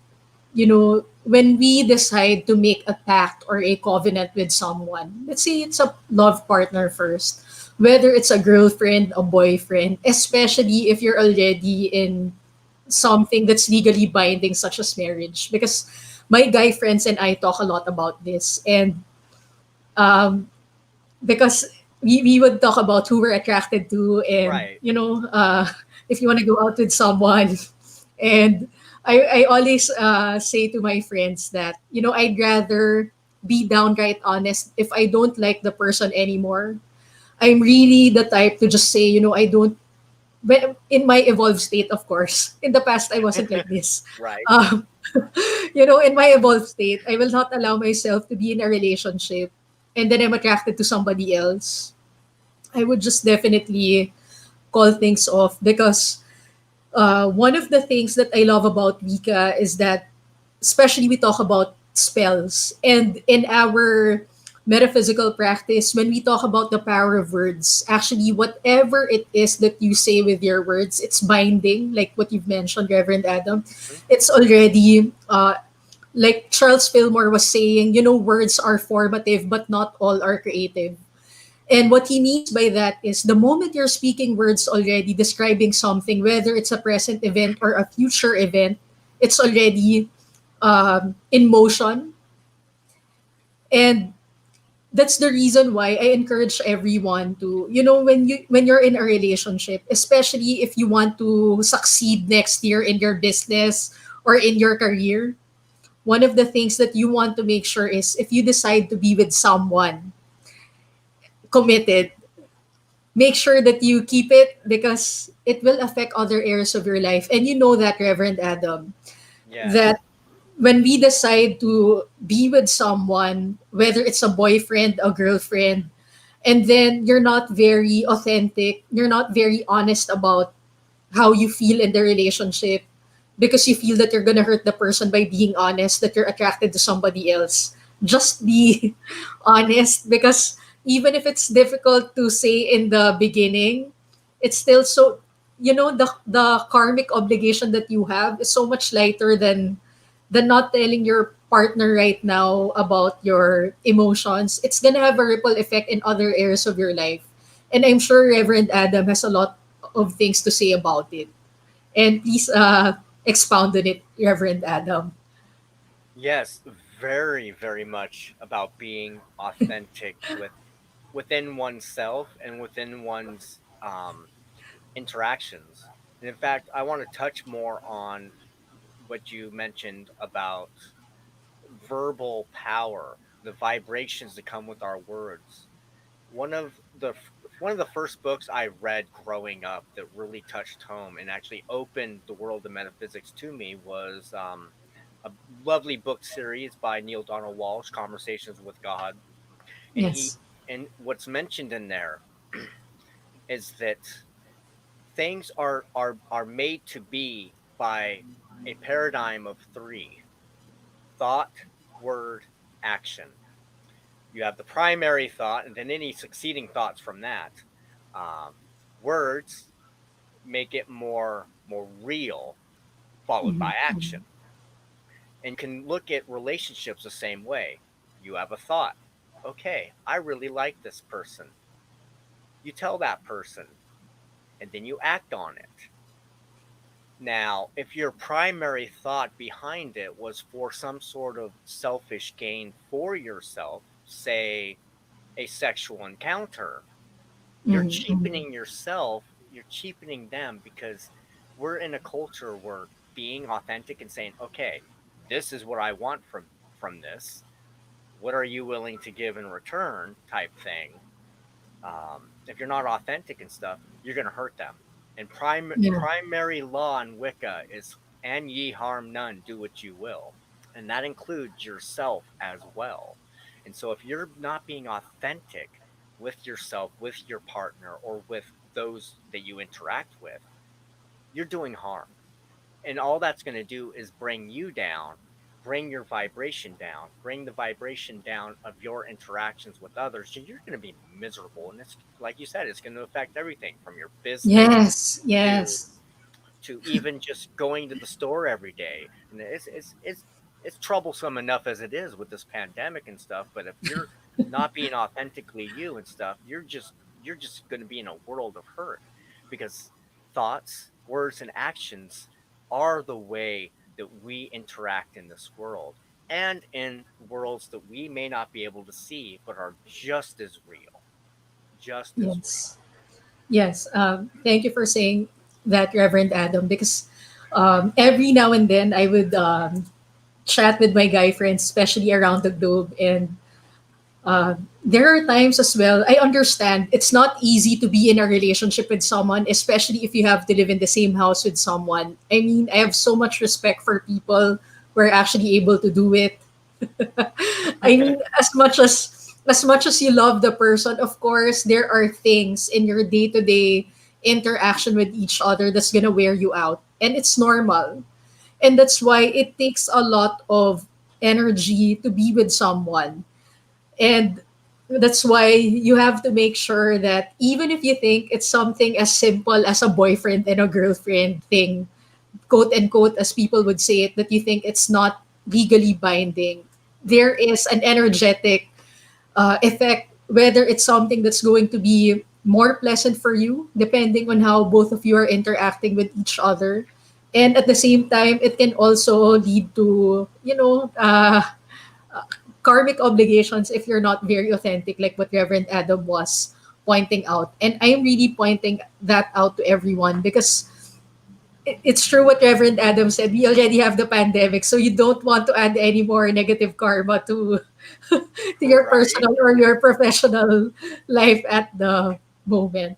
when we decide to make a pact or a covenant with someone, let's say it's a love partner first, whether it's a girlfriend, a boyfriend, especially if you're already in something that's legally binding, such as marriage. Because my guy friends and I talk a lot about this. And um, because we would talk about who we're attracted to, and Right. if you want to go out with someone. And I always say to my friends that I'd rather be downright honest. If I don't like the person anymore, I'm really the type to just say, I don't. But in my evolved state, of course, in the past I wasn't like this. Right. um, in my evolved state, I will not allow myself to be in a relationship and then I'm attracted to somebody else. I would just definitely call things off, because one of the things that I love about Wicca is that, especially we talk about spells, and in our metaphysical practice, when we talk about the power of words, actually, whatever it is that you say with your words, it's binding, like what you've mentioned, Reverend Adam. Mhm. It's already, like Charles Fillmore was saying, words are formative, but not all are creative. And what he means by that is the moment you're speaking words already describing something, whether it's a present event or a future event, it's already in motion. And that's the reason why I encourage everyone to, when you're in a relationship, especially if you want to succeed next year in your business or in your career, one of the things that you want to make sure is if you decide to be with someone committed, make sure that you keep it because it will affect other areas of your life. And you know that, Reverend Adam, Yes. that when we decide to be with someone, whether it's a boyfriend, a girlfriend, and then you're not very authentic, you're not very honest about how you feel in the relationship because you feel that you're gonna hurt the person by being honest, that you're attracted to somebody else. Just be honest because even if it's difficult to say in the beginning, it's still so the karmic obligation that you have is so much lighter than not telling your partner right now about your emotions. It's gonna have a ripple effect in other areas of your life. And I'm sure Reverend Adam has a lot of things to say about it. And please expound on it, Reverend Adam. Yes, very, very much about being authentic within oneself and within one's interactions. And in fact, I want to touch more on what you mentioned about verbal power, the vibrations that come with our words. One of the one of the first books I read growing up that really touched home and actually opened the world of metaphysics to me was a lovely book series by Neil Donald Walsh, Conversations with God. And he Yes. and what's mentioned in there is that things are made to be by a paradigm of three: thought, word, action. You have the primary thought, and then any succeeding thoughts from that. Um, Words make it more real, followed by action. And you can look at relationships the same way. You have a thought. Okay, I really like this person. You tell that person, and then you act on it. Now, if your primary thought behind it was for some sort of selfish gain for yourself, say a sexual encounter, you're Mm-hmm. cheapening yourself, you're cheapening them because we're in a culture where being authentic and saying, "Okay, this is what I want from this. What are you willing to give in return?" type thing. If you're not authentic and stuff, you're going to hurt them. And Yeah. primary law in Wicca is, "And ye harm none, do what you will," and that includes yourself as well. And so, if you're not being authentic with yourself, with your partner, or with those that you interact with, you're doing harm. And all that's going to do is bring you down, bring your vibration down, bring the vibration down of your interactions with others. And you're going to be miserable. And it's like you said, it's going to affect everything from your business Yes. to Yes. even just going to the store every day. And it's troublesome enough as it is with this pandemic and stuff. But if you're not being authentically you and stuff, you're just going to be in a world of hurt because thoughts, words, and actions are the way that we interact in this world and in worlds that we may not be able to see but are just as real, just as real. Yes. Yes. Thank you for saying that, Reverend Adam, because every now and then I would chat with my guy friends, especially around the globe. And there are times as well, I understand it's not easy to be in a relationship with someone, especially if you have to live in the same house with someone. I mean, I have so much respect for people who are actually able to do it. I mean, as much as you love the person, of course, there are things in your day-to-day interaction with each other that's gonna wear you out. And it's normal. And that's why it takes a lot of energy to be with someone. And That's why you have to make sure that even if you think it's something as simple as a boyfriend and a girlfriend thing, quote unquote, as people would say it, that you think it's not legally binding, there is an energetic effect, whether it's something that's going to be more pleasant for you, depending on how both of you are interacting with each other. And at the same time, it can also lead to, karmic obligations if you're not very authentic, like what Reverend Adam was pointing out. And I am really pointing that out to everyone because it's true what Reverend Adam said. We already have the pandemic, so you don't want to add any more negative karma to to your Right. personal or your professional life at the moment.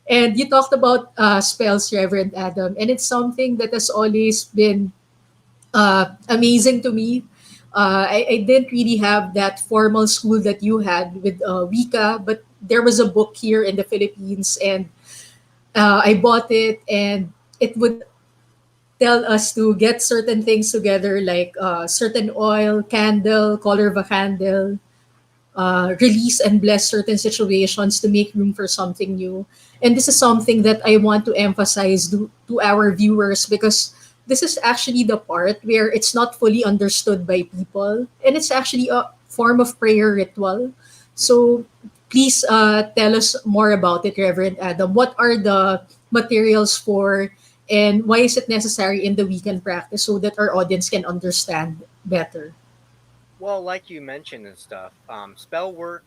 And you talked about spells, Reverend Adam, and it's something that has always been amazing to me. I didn't really have that formal school that you had with Wicca, but there was a book here in the Philippines, and I bought it, and it would tell us to get certain things together, like certain oil, candle, color of a candle, release and bless certain situations to make room for something new. And this is something that I want to emphasize to our viewers because this is actually the part where it's not fully understood by people, and it's actually a form of prayer ritual. So please tell us more about it, Reverend Adam. What are the materials for, and why is it necessary in the weekend practice so that our audience can understand better? Well, like you mentioned and stuff, spell work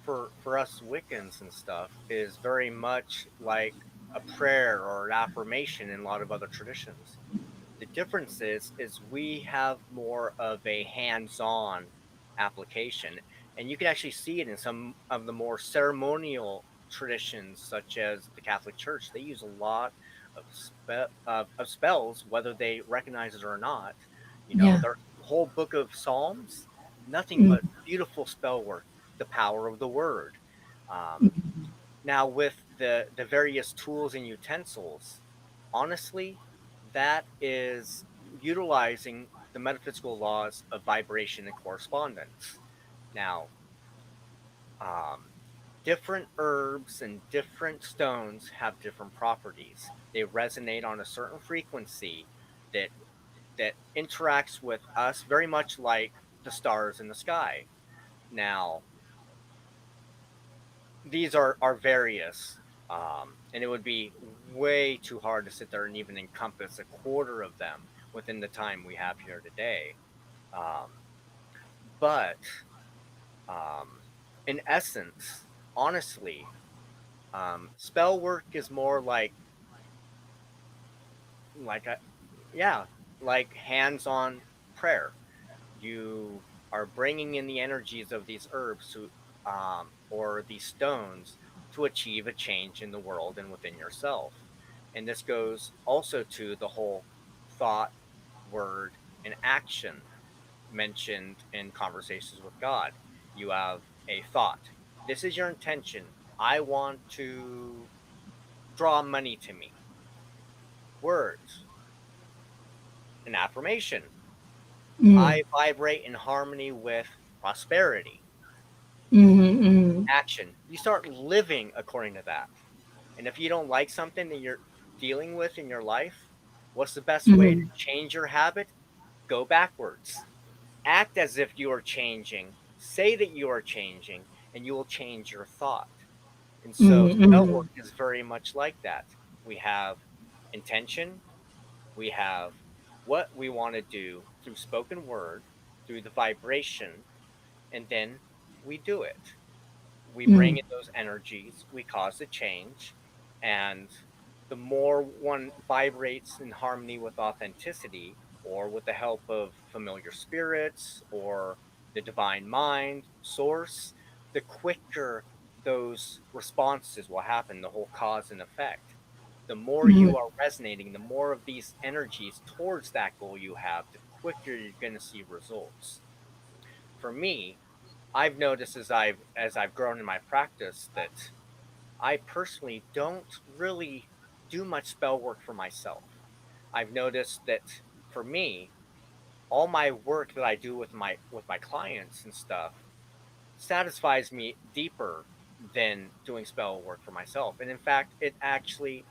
for us Wiccans and stuff is very much like a prayer or an affirmation in a lot of other traditions. The difference is we have more of a hands-on application, and you can actually see it in some of the more ceremonial traditions, such as the Catholic Church. They use a lot of spells, whether they recognize it or not. Yeah. Their whole book of Psalms, nothing Mm. but beautiful spell work, the power of the word. Um, Now, with the various tools and utensils, honestly, that is utilizing the metaphysical laws of vibration and correspondence. Now, um, different herbs and different stones have different properties. They resonate on a certain frequency that that interacts with us very much like the stars in the sky. Now, these are various, and it would be way too hard to sit there and even encompass a quarter of them within the time we have here today. Um, but um, in essence, honestly, spell work is more like a yeah, like hands-on prayer. You are bringing in the energies of these herbs to or these stones to achieve a change in the world and within yourself. And this goes also to the whole thought, word, and action mentioned in Conversations with God. You have a thought. This is your intention. I want to draw money to me. Words, an affirmation. Mm. I vibrate in harmony with prosperity. Mhm, mhm, Action. You start living according to that. And if you don't like something that you're dealing with in your life, what's the best way to mhm, change your habit? Go backwards. Act as if you are changing. Say that you are changing, and you will change your thought. And so, mhm, spell work mhm, is very much like that. We have intention, we have what we want to do through spoken word, through the vibration, and then we do it. We bring mhm, in those energies, we cause a change, and the more one vibrates in harmony with authenticity or with the help of familiar spirits or the divine mind, source, the quicker those responses will happen, the whole cause and effect. The more mhm, you are resonating, the more of these energies towards that goal you have, the quicker you're going to see results. For me, I've noticed as I've grown in my practice that I personally don't really do much spell work for myself. I've noticed that for me, all my work that I do with my clients and stuff, satisfies me deeper than doing spell work for myself. And in fact, it actually,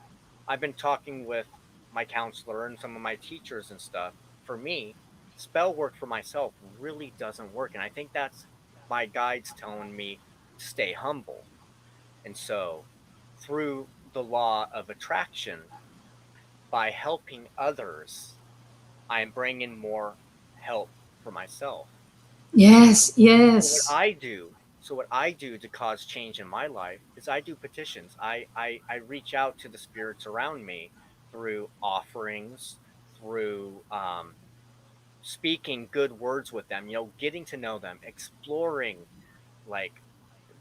I've been talking with my counselor and some of my teachers and stuff. For me, spell work for myself really doesn't work. And I think that's my guides telling me to stay humble. And so, through the law of attraction, by helping others, I'm bringing more help for myself. Yes, So what yes. I do, so what I do to cause change in my life is I do petitions. I reach out to the spirits around me through offerings, through speaking good words with them. Getting to know them, exploring. Like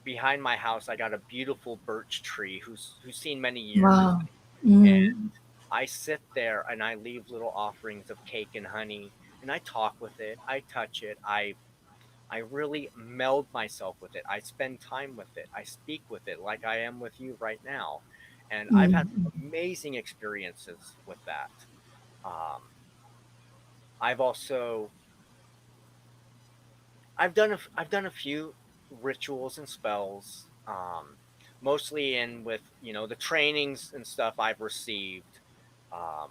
behind my house, I got a beautiful birch tree who's seen many years, Wow. and Mm, I sit there and I leave little offerings of cake and honey, and I talk with it, I touch it, I really meld myself with it. I spend time with it. I speak with it like I am with you right now. And I've had mm. some amazing experiences with that. Um, I've also I've done a few rituals and spells, mostly in with the trainings and stuff I've received. Um,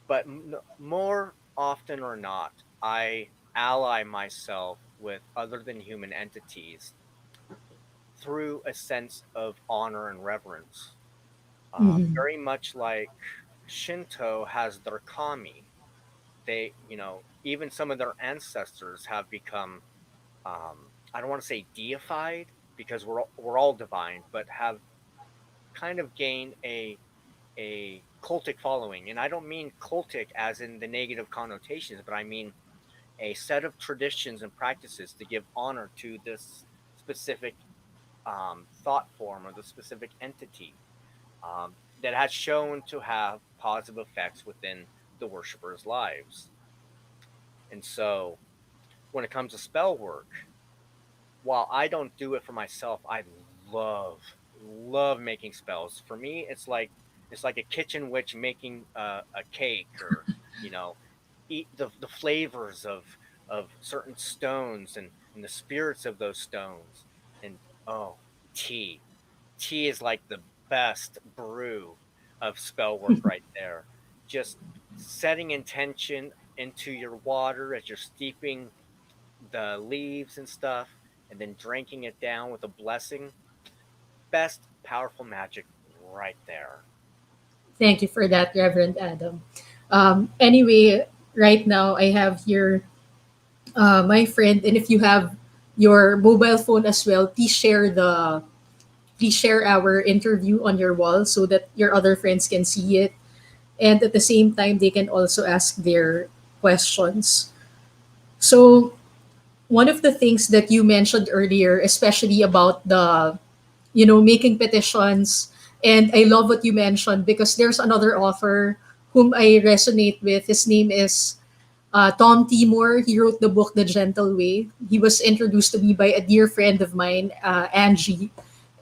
but more often or not, I ally myself with other than human entities through a sense of honor and reverence. Mhm. Very much like Shinto has their kami. Even some of their ancestors have become, I don't want to say deified because we're all divine, but have kind of gained a cultic following. And I don't mean cultic as in the negative connotations, but I mean a set of traditions and practices to give honor to this specific thought form or the specific entity, that has shown to have positive effects within the worshippers' lives. And so, when it comes to spell work, while I don't do it for myself, I love love making spells. For me, it's like a kitchen witch making a cake, or you know, eat the flavors of certain stones and the spirits of those stones. And oh, tea. Tea is like the best brew of spell work right there. Just setting intention into your water as you're steeping the leaves and stuff, and then drinking it down with a blessing. Best powerful magic right there. Thank you for that, Reverend Adam. Anyway, right now I have here my friend, and if you have your mobile phone as well, please share our interview on your wall so that your other friends can see it, and at the same time they can also ask their questions. So one of the things that you mentioned earlier, especially about the making petitions, and I love what you mentioned because there's another author whom I resonate with. His name is Tom Timor. He wrote the book The Gentle Way. He was introduced to me by a dear friend of mine, Angie.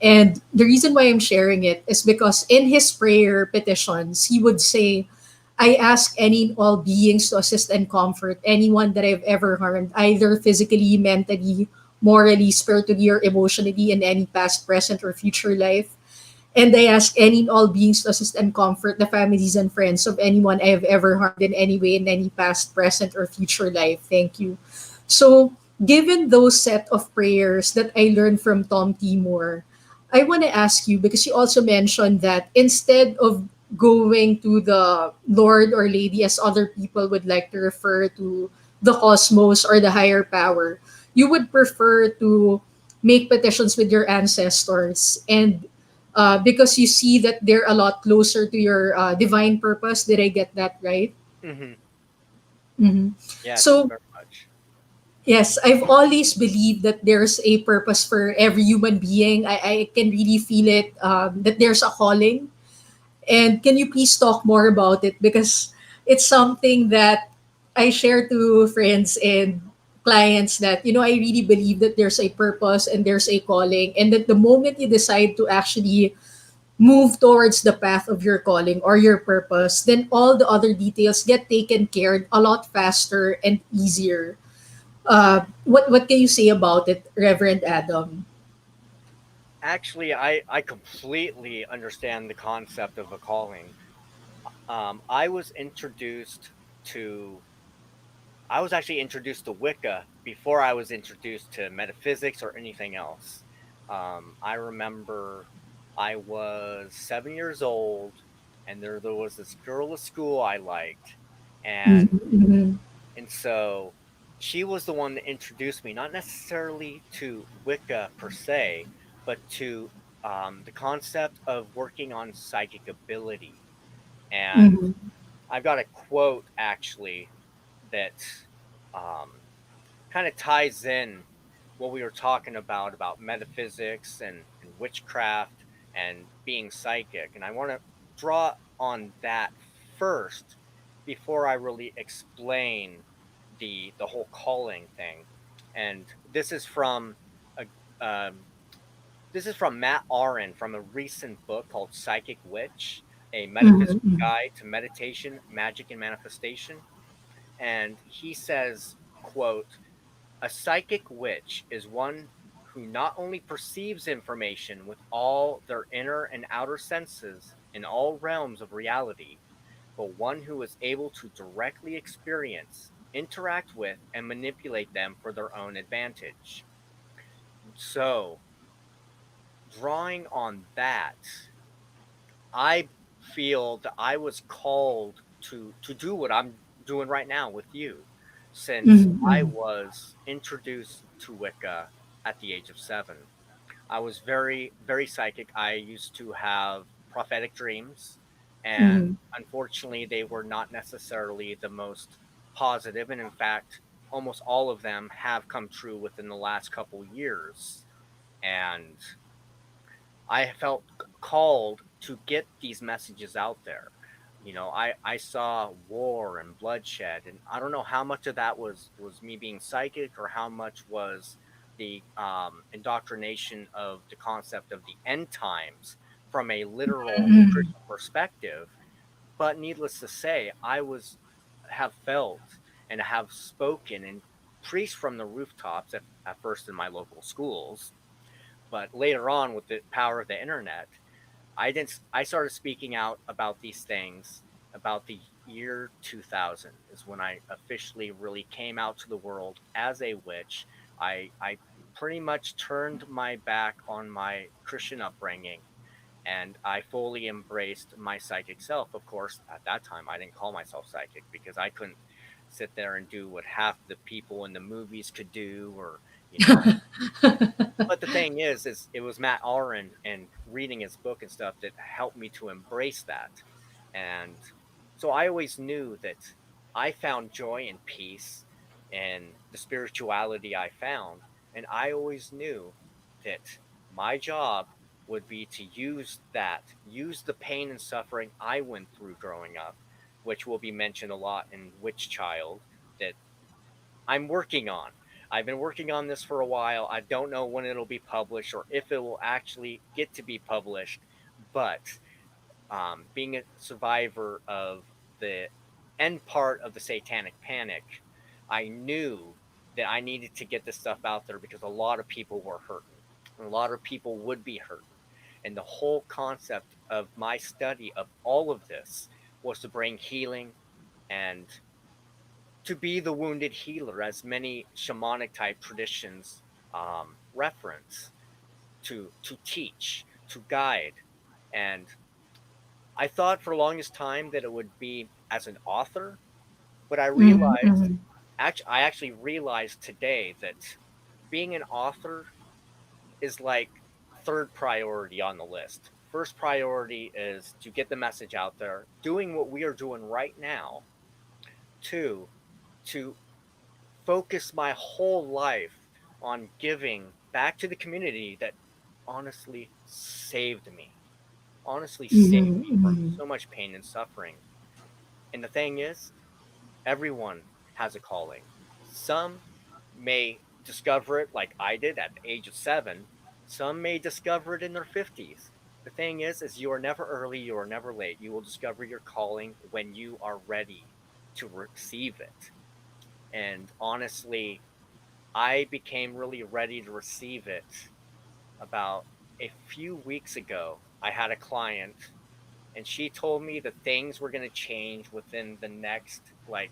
And the reason why I'm sharing it is because in his prayer petitions, he would say, I ask any and all beings to assist and comfort anyone that I've ever harmed, either physically, mentally, morally, spiritually, or emotionally in any past, present, or future life. And I ask any and all beings to assist and comfort the families and friends of anyone I have ever harmed in any way in any past, present, or future life. Thank you. So, given those set of prayers that I learned from Tom Timor, I want to ask you because you also mentioned that instead of going to the Lord or Lady, as other people would like to refer to the cosmos or the higher power, you would prefer to make petitions with your ancestors, and because you see that they're a lot closer to your divine purpose. Did I get that right? Hmm. Hmm. Yes, So very much. yes, I've always believed that there's a purpose for every human being. I can really feel it, that there's a calling. And can you please talk more about it? Because it's something that I share to friends and clients that, I really believe that there's a purpose and there's a calling. And that the moment you decide to actually move towards the path of your calling or your purpose, then all the other details get taken care of a lot faster and easier. What can you say about it, Reverend Adam? Actually, I completely understand the concept of a calling. I was introduced to I was actually introduced to Wicca before I was introduced to metaphysics or anything else. I remember I was 7 years old, and there was this girl at school I liked, and Mm-hmm. so she was the one that introduced me, not necessarily to Wicca per se, but to the concept of working on psychic ability. And Mm-hmm. I've got a quote actually that um, kind of ties in what we were talking about metaphysics and witchcraft and being psychic. And I want to draw on that first before I really explain the whole calling thing. And a um, this is from Matt Aron from a recent book called Psychic Witch, a metaphysical Mm-hmm. guide to meditation, magic, and manifestation. And he says, quote, a psychic witch is one who not only perceives information with all their inner and outer senses in all realms of reality, but one who is able to directly experience, interact with, and manipulate them for their own advantage. So, drawing on that, I feel that I was called to do what I'm doing right now with you, since I Mm-hmm. was introduced to Wicca at the age of 7. I was very psychic. I used to have prophetic dreams, and Mm-hmm. unfortunately, they were not necessarily the most positive. And in fact, almost all of them have come true within the last couple years. And I felt called to get these messages out there. I saw war and bloodshed, and I don't know how much of that was me being psychic or how much was the indoctrination of the concept of the end times from a literal Mm-hmm. Christian perspective. But needless to say, have felt and have spoken and preached from the rooftops at first in my local schools, but later on, with the power of the internet, I started speaking out about these things about the year 2000 is when I officially really came out to the world as a witch. I pretty much turned my back on my Christian upbringing, and I fully embraced my psychic self. Of course, at that time, I didn't call myself psychic because I couldn't sit there and do what half the people in the movies could do, or you know, but the thing is it was Matt Aron and reading his book and stuff that helped me to embrace that. And so I always knew that I found joy and peace in the spirituality I found. And I always knew that my job would be to use the pain and suffering I went through growing up, which will be mentioned a lot in Witch Child, that I'm working on. I've been working on this for a while. I don't know when it'll be published or if it will actually get to be published. But being a survivor of the end part of the Satanic Panic, I knew that I needed to get this stuff out there because a lot of people were hurting. And a lot of people would be hurting. And the whole concept of my study of all of this was to bring healing and to be the wounded healer, as many shamanic type traditions reference, to teach, to guide. And I thought for the longest time that it would be as an author, but Mm-hmm. I actually realized today that being an author is like third priority on the list. First priority is to get the message out there, doing what we are doing right now. Two, to focus my whole life on giving back to the community that honestly saved me. Honestly saved me from Mm-hmm. so much pain and suffering. And the thing is, everyone has a calling. Some may discover it like I did at the age of 7. Some may discover it in their 50s. The thing is you are never early, you are never late. You will discover your calling when you are ready to receive it. And honestly, I became really ready to receive it about a few weeks ago. I had a client and she told me that things were going to change within the next like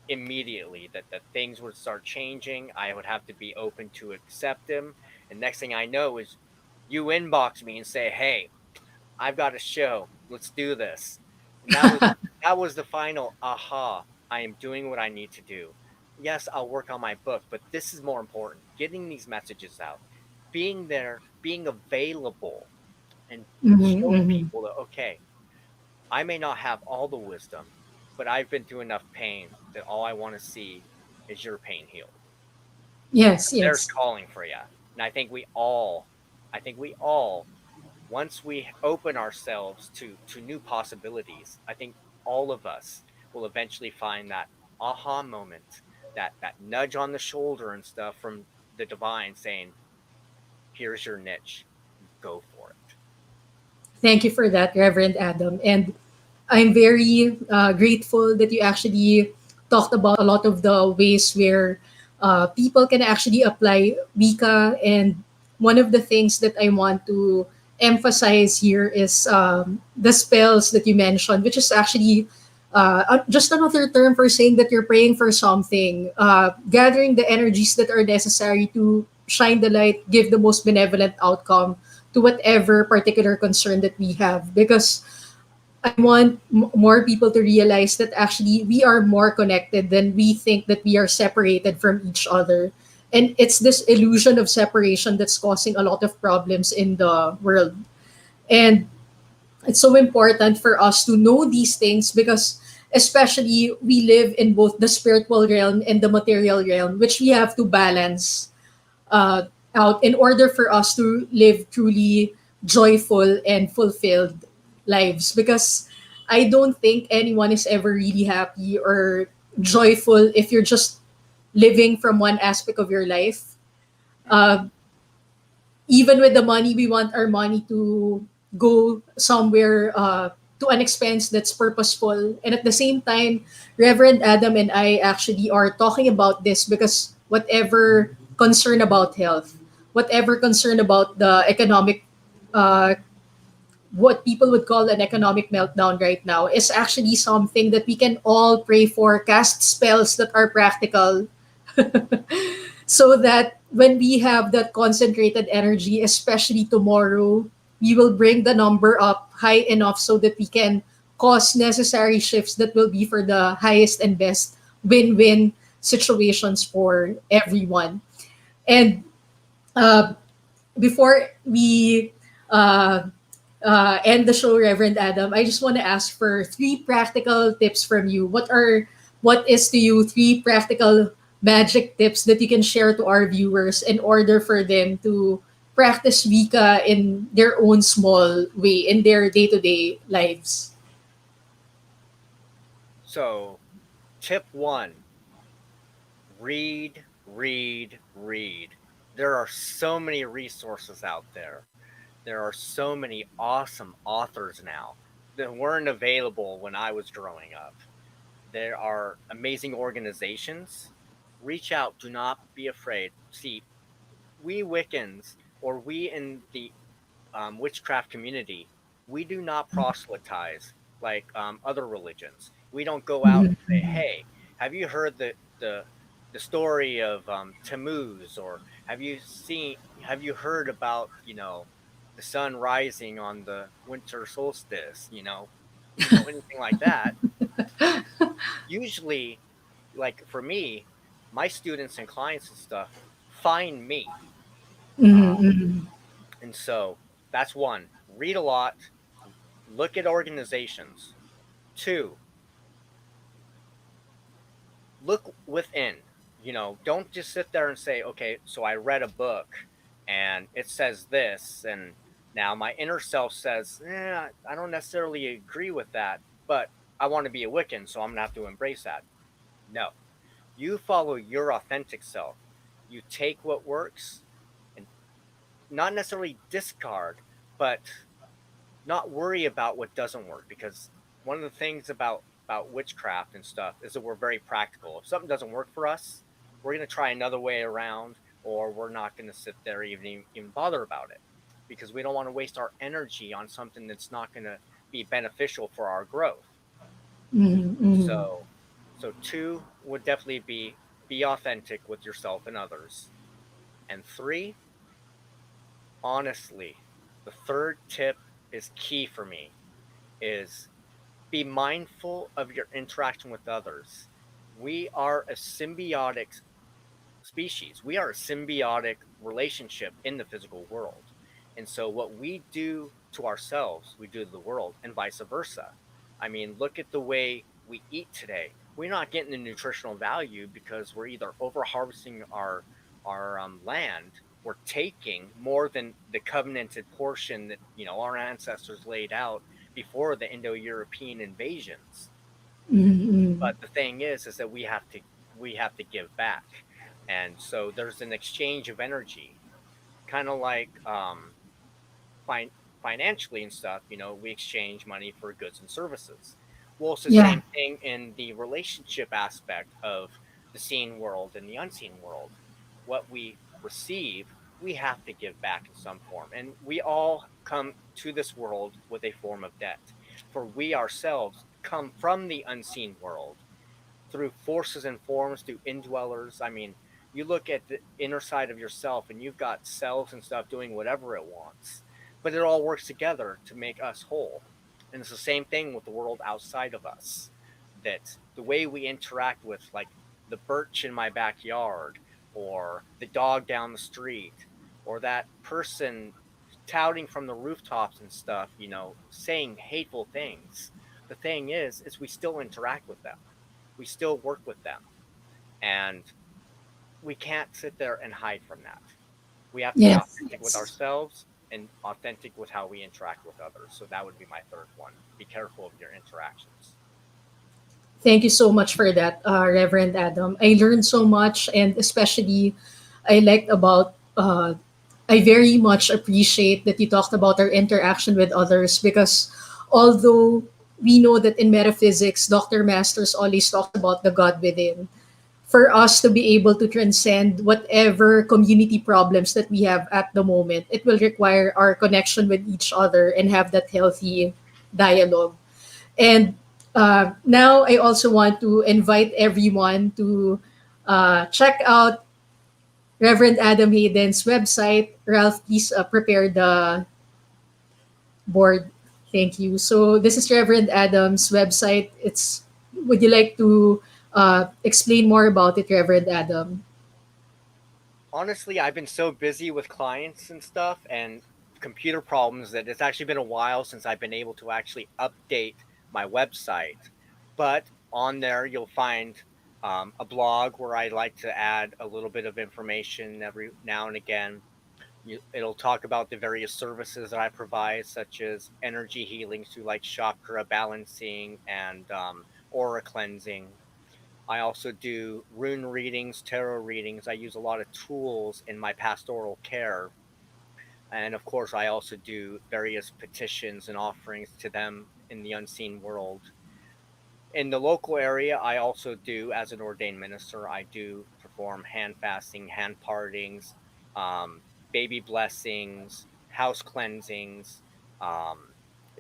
immediately, that things would start changing. I would have to be open to accept them. And next thing I know is you inbox me and say, "Hey, I've got a show. Let's do this." And that was the final aha. I am doing what I need to do. Yes, I'll work on my book, but this is more important. Getting these messages out, being there, being available, and Mm-hmm, showing mm-hmm. people that okay, I may not have all the wisdom, but I've been through enough pain that all I want to see is your pain healed. Yes, There's yes. calling for you. And I think we all, once we open ourselves to new possibilities, I think all of us will eventually find that aha moment, that nudge on the shoulder and stuff from the divine saying, "Here's your niche. Go for it." Thank you for that, Reverend Adam. And I'm very grateful that you actually talked about a lot of the ways where people can actually apply Wicca. And one of the things that I want to emphasize here is the spells that you mentioned, which is actually just another term for saying that you're praying for something, gathering the energies that are necessary to shine the light, give the most benevolent outcome to whatever particular concern that we have. Because I want more people to realize that actually we are more connected than we think, that we are separated from each other. And it's this illusion of separation that's causing a lot of problems in the world. And it's so important for us to know these things because, especially, we live in both the spiritual realm and the material realm, which we have to balance uh, out in order for us to live truly joyful and fulfilled lives. Because I don't think anyone is ever really happy or joyful if you're just living from one aspect of your life. Mm-hmm. Uh, Even with the money, we want our money to go somewhere, to an expense that's purposeful. And at the same time, Reverend Adam and I actually are talking about this because whatever concern about health, whatever concern about the economic, uh, what people would call an economic meltdown right now, is actually something that we can all pray for, cast spells that are practical, so that when we have that concentrated energy, especially tomorrow, we will bring the number up high enough so that we can cause necessary shifts that will be for the highest and best win-win situations for everyone. And uh, before we uh, end the show, Reverend Adam, I just want to ask for three practical tips from you. What is to you three practical magic tips that you can share to our viewers in order for them to practice Wicca in their own small way in their day to day lives? So, tip one: read, read, read. There are so many resources out there. There are so many awesome authors now that weren't available when I was growing up. There are amazing organizations. Reach out. Do not be afraid. See, we Wiccans, or we in the witchcraft community, we do not proselytize like other religions. We don't go out and say, "Hey, have you heard the story of Tammuz?" Or have you heard about the sun rising on the winter solstice? Anything like that. Usually, like for me, my students and clients and stuff find me, uh, Mhm, mhm. and so that's one. Read a lot. Look at organizations. Two, look within. Don't just sit there and say, okay, so I read a book and it says this, and now my inner self says, I don't necessarily agree with that, but I want to be a Wiccan, so I'm going to have to embrace that. No, you follow your authentic self. You take what works and not necessarily discard, but not worry about what doesn't work, because one of the things about witchcraft and stuff is that we're very practical. If something doesn't work for us, we're going to try another way around, or we're not going to sit there even bother about it, because we don't want to waste our energy on something that's not going to be beneficial for our growth. Mm-hmm. So, so two would definitely be authentic with yourself and others. And three, honestly, the third tip is key for me, is be mindful of your interaction with others. We are a symbiotic species. We are a symbiotic relationship in the physical world. And so what we do to ourselves, we do to the world, and vice versa. I mean, look at the way we eat today. We're not getting the nutritional value because we're either over harvesting our land, we're taking more than the covenanted portion that our ancestors laid out before the Indo-European invasions. Mm-hmm. But the thing is that we have to give back, and so there's an exchange of energy, kind of like fin- financially and stuff. We exchange money for goods and services. Well, it's the Yeah. same thing in the relationship aspect of the seen world and the unseen world. What we receive, we have to give back in some form, and we all come to this world with a form of debt, for we ourselves come from the unseen world through forces and forms, through indwellers. I mean, you look at the inner side of yourself and you've got cells and stuff doing whatever it wants, but it all works together to make us whole. And it's the same thing with the world outside of us. That the way we interact with, like, the birch in my backyard, or the dog down the street, or that person touting from the rooftops and stuff, saying hateful things. The thing is we still interact with them, we still work with them, and we can't sit there and hide from that. We have to be Yes. authentic with Yes. ourselves and authentic with how we interact with others. So that would be my third one. Be careful of your interactions. Thank you so much for that, Reverend Adam. I learned so much, and especially I liked about. I very much appreciate that you talked about our interaction with others, because although we know that in metaphysics, Dr. Masters always talks about the God within, for us to be able to transcend whatever community problems that we have at the moment, it will require our connection with each other and have that healthy dialogue. And now I also want to invite everyone to check out Reverend Adam Hayden's website. Ralph, please prepare the board. Thank you. So this is Reverend Adam's website. It's. Would you like to explain more about it, Reverend Adam? Honestly, I've been so busy with clients and stuff and computer problems that it's actually been a while since I've been able to actually update my website. But on there, you'll find a blog where I like to add a little bit of information every now and again. It'll talk about the various services that I provide, such as energy healing through like chakra balancing and aura cleansing. I also do rune readings, tarot readings. I use a lot of tools in my pastoral care. And of course, I also do various petitions and offerings to them in the unseen world. In the local area, I also do, as an ordained minister, I do perform hand fasting, hand partings, um, baby blessings, house cleansings, um,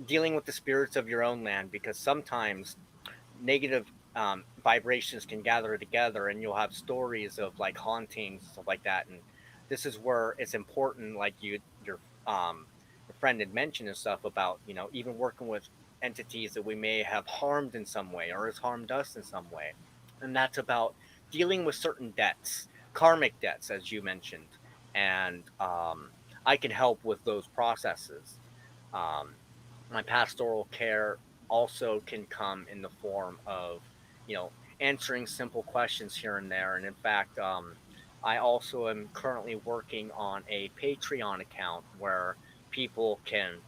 dealing with the spirits of your own land, because sometimes negative vibrations can gather together and you'll have stories of like hauntings and stuff like that. And this is where it's important, like your friend had mentioned and stuff about, even working with entities that we may have harmed in some way or has harmed us in some way. And that's about dealing with certain debts, karmic debts, as you mentioned. And I can help with those processes. um, my pastoral care also can come in the form of, answering simple questions here and there. And in fact, I also am currently working on a Patreon account where people can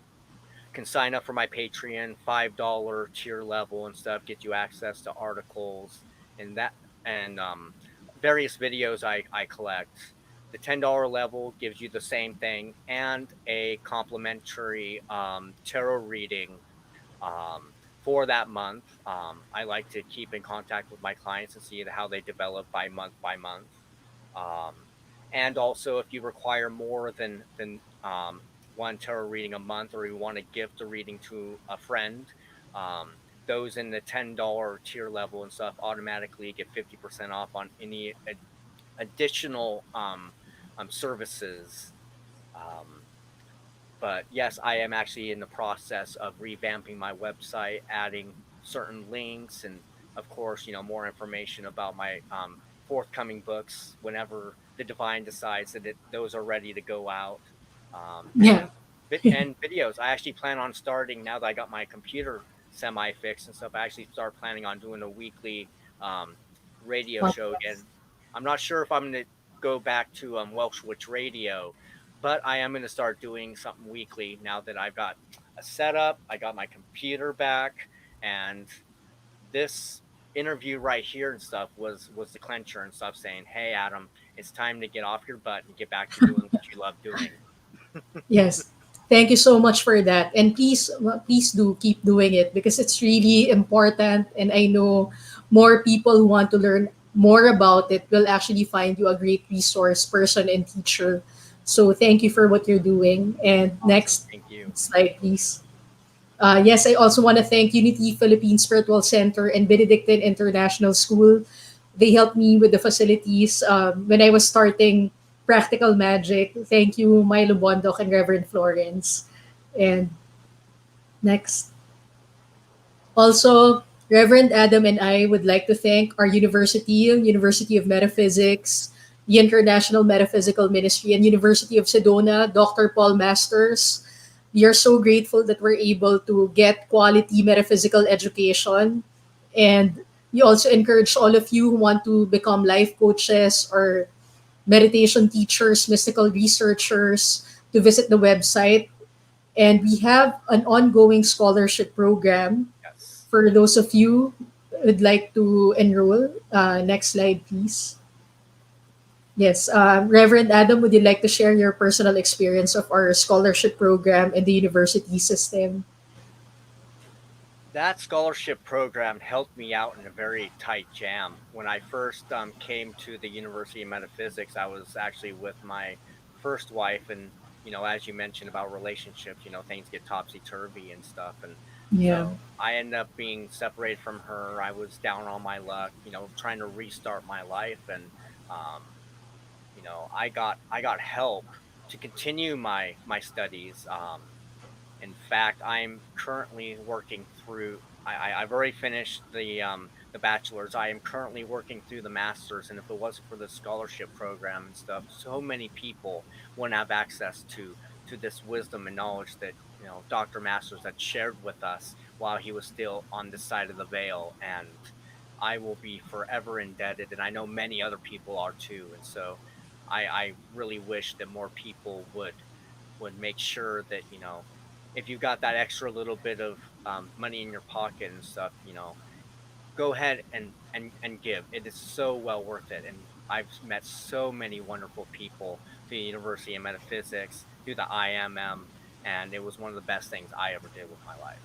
sign up for my Patreon, $5 tier level and stuff, get you access to articles and that, and various videos I collect. The $10 level gives you the same thing and a complimentary tarot reading for that month. I like to keep in contact with my clients and see how they develop by month by month. Um, and also, if you require more than one tarot reading a month, or you want to gift a reading to a friend, um, those in the $10 tier level and stuff automatically get 50% off on any additional services. Um, but yes, I am actually in the process of revamping my website, adding certain links, and of course, more information about my forthcoming books whenever the divine decides that those are ready to go out. Yeah. And videos. I actually plan on starting, now that I got my computer semi fixed and stuff. I actually start planning on doing a weekly um, radio show again. I'm not sure if I'm going to go back to Welsh Witch Radio, but I am going to start doing something weekly now that I've got a setup. I got my computer back, and this interview right here and stuff was the clencher and stuff, saying, "Hey, Adam, it's time to get off your butt and get back to doing what you love doing." Yes. Thank you so much for that. And please do keep doing it because it's really important. And I know more people who want to learn more about it will actually find you a great resource person and teacher. So thank you for what you're doing. And Awesome. next Thank you. slide, please. Yes, I also want to thank Unity Philippine Spiritual Center and Benedictine International School. They helped me with the facilities when I was starting practical magic. Thank you, Milo Bondok and Reverend Florence. And next. Also, Reverend Adam and I would like to thank our university, University of Metaphysics, the International Metaphysical Ministry, and University of Sedona, Dr. Paul Masters. We are so grateful that we're able to get quality metaphysical education. And we also encourage all of you who want to become life coaches or meditation teachers, mystical researchers to visit the website. And we have an ongoing scholarship program Yes. for those of you who would like to enroll. Next slide, please. Yes, Reverend Adam, would you like to share your personal experience of our scholarship program in the university system? That scholarship program helped me out in a very tight jam. When I first came to the University of Metaphysics, I was actually with my first wife, and as you mentioned about relationships, things get topsy turvy and stuff, and Yeah. so I ended up being separated from her. I was down on my luck, trying to restart my life, and um, I got help to continue my studies. In fact, I'm currently working through. I've already finished the bachelor's. I am currently working through the master's, and if it wasn't for the scholarship program and stuff, so many people wouldn't have access to this wisdom and knowledge that Dr. Masters had shared with us while he was still on this side of the veil, and I will be forever indebted, and I know many other people are too. And so, I really wish that more people would make sure that if you've got that extra little bit of money in your pocket and stuff, go ahead and give. It is so well worth it. And I've met so many wonderful people through the University of Metaphysics, through the IMM, and it was one of the best things I ever did with my life.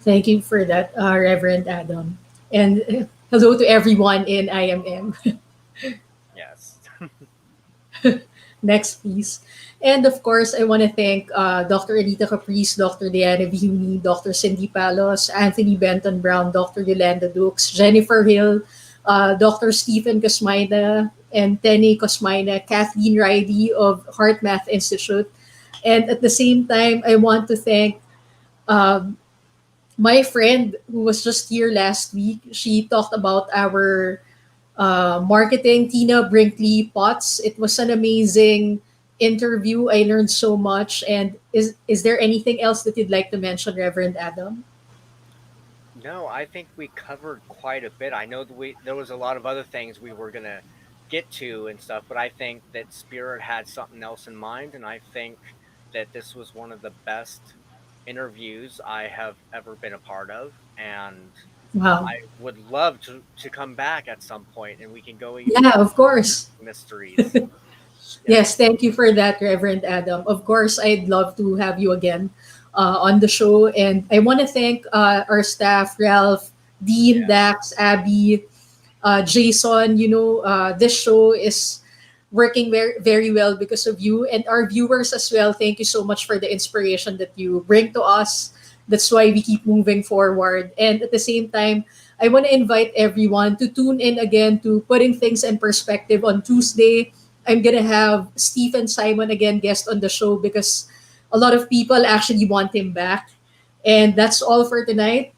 Thank you for that, Reverend Adam. And hello to everyone in IMM. Yes. Next, please. And of course, I want to thank Dr. Anita Caprice, Dr. Diana Vihuni, Dr. Cindy Palos, Anthony Benton Brown, Dr. Yolanda Dukes, Jennifer Hill, Dr. Stephen Cosmaina, and Tenny Cosmaina, Kathleen Riley of Heart Math Institute. And at the same time, I want to thank um, my friend who was just here last week. She talked about our marketing, Tina Brinkley Potts. It was an amazing interview. I learned so much. And is there anything else that you'd like to mention, Reverend Adam? No, I think we covered quite a bit. I know that there was a lot of other things we were gonna get to and stuff, but I think that Spirit had something else in mind, and I think that this was one of the best interviews I have ever been a part of, and Wow. I would love to come back at some point, and we can go even Yeah, more of course. mysteries. Yes, Yes, thank you for that, Reverend Adam. Of course, I'd love to have you again on the show. And I want to thank our staff, Ralph, Dean, yes, Dax, Abby, Jason, this show is working very, very well because of you and our viewers as well. Thank you so much for the inspiration that you bring to us. That's why we keep moving forward. And at the same time, I want to invite everyone to tune in again to Putting Things in Perspective on Tuesday. I'm going to have Stephen Simon again guest on the show because a lot of people actually want him back. And that's all for tonight.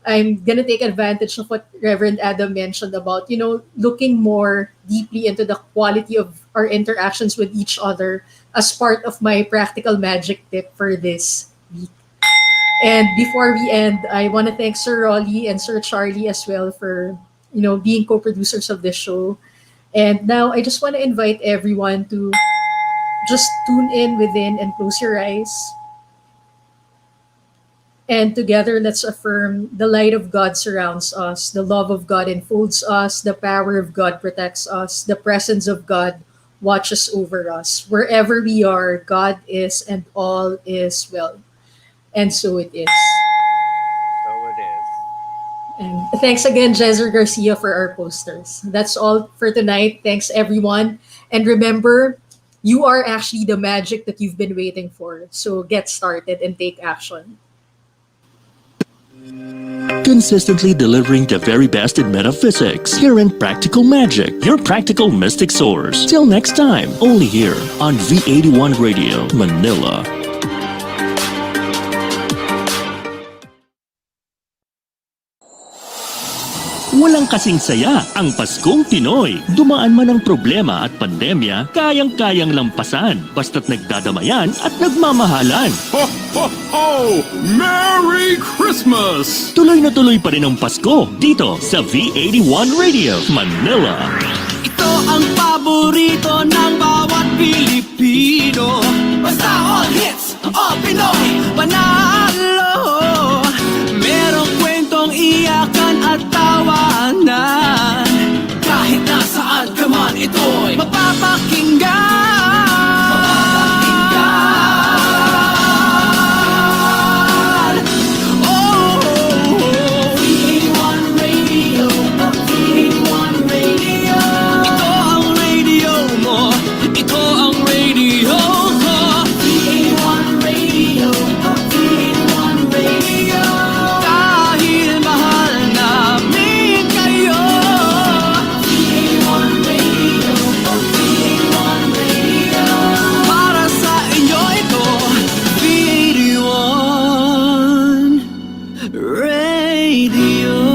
I'm gonna take advantage of what Reverend Adam mentioned about, looking more deeply into the quality of our interactions with each other as part of my practical magic tip for this week. And before we end, I want to thank Sir Rolly and Sir Charlie as well for, being co-producers of this show. And now I just want to invite everyone to just tune in within and close your eyes. And together, let's affirm the light of God surrounds us, the love of God enfolds us, the power of God protects us, the presence of God watches over us. Wherever we are, God is, and all is well. And so it is. So it is. And thanks again, Jezer Garcia, for our posters. That's all for tonight. Thanks, everyone. And remember, you are actually the magic that you've been waiting for. So get started and take action. Consistently delivering the very best in metaphysics. Here in Practical Magic, your practical mystic source. Till next time, only here on V81 Radio, Manila. Walang kasing saya ang Paskong Pinoy. Dumaan man ang problema at pandemya, kayang-kayang lampasan. Basta't nagdadamayan at nagmamahalan. Ho, ho, ho! Merry Christmas! Tuloy na tuloy pa rin ang Pasko dito sa V81 Radio, Manila. Ito ang paborito ng bawat Pilipino. Basta all hits, all Pinoy, panalo. Merong kwentong iyakan at tawanan. Kahit nasaan ka man, ito'y mapapakinggan. Radio.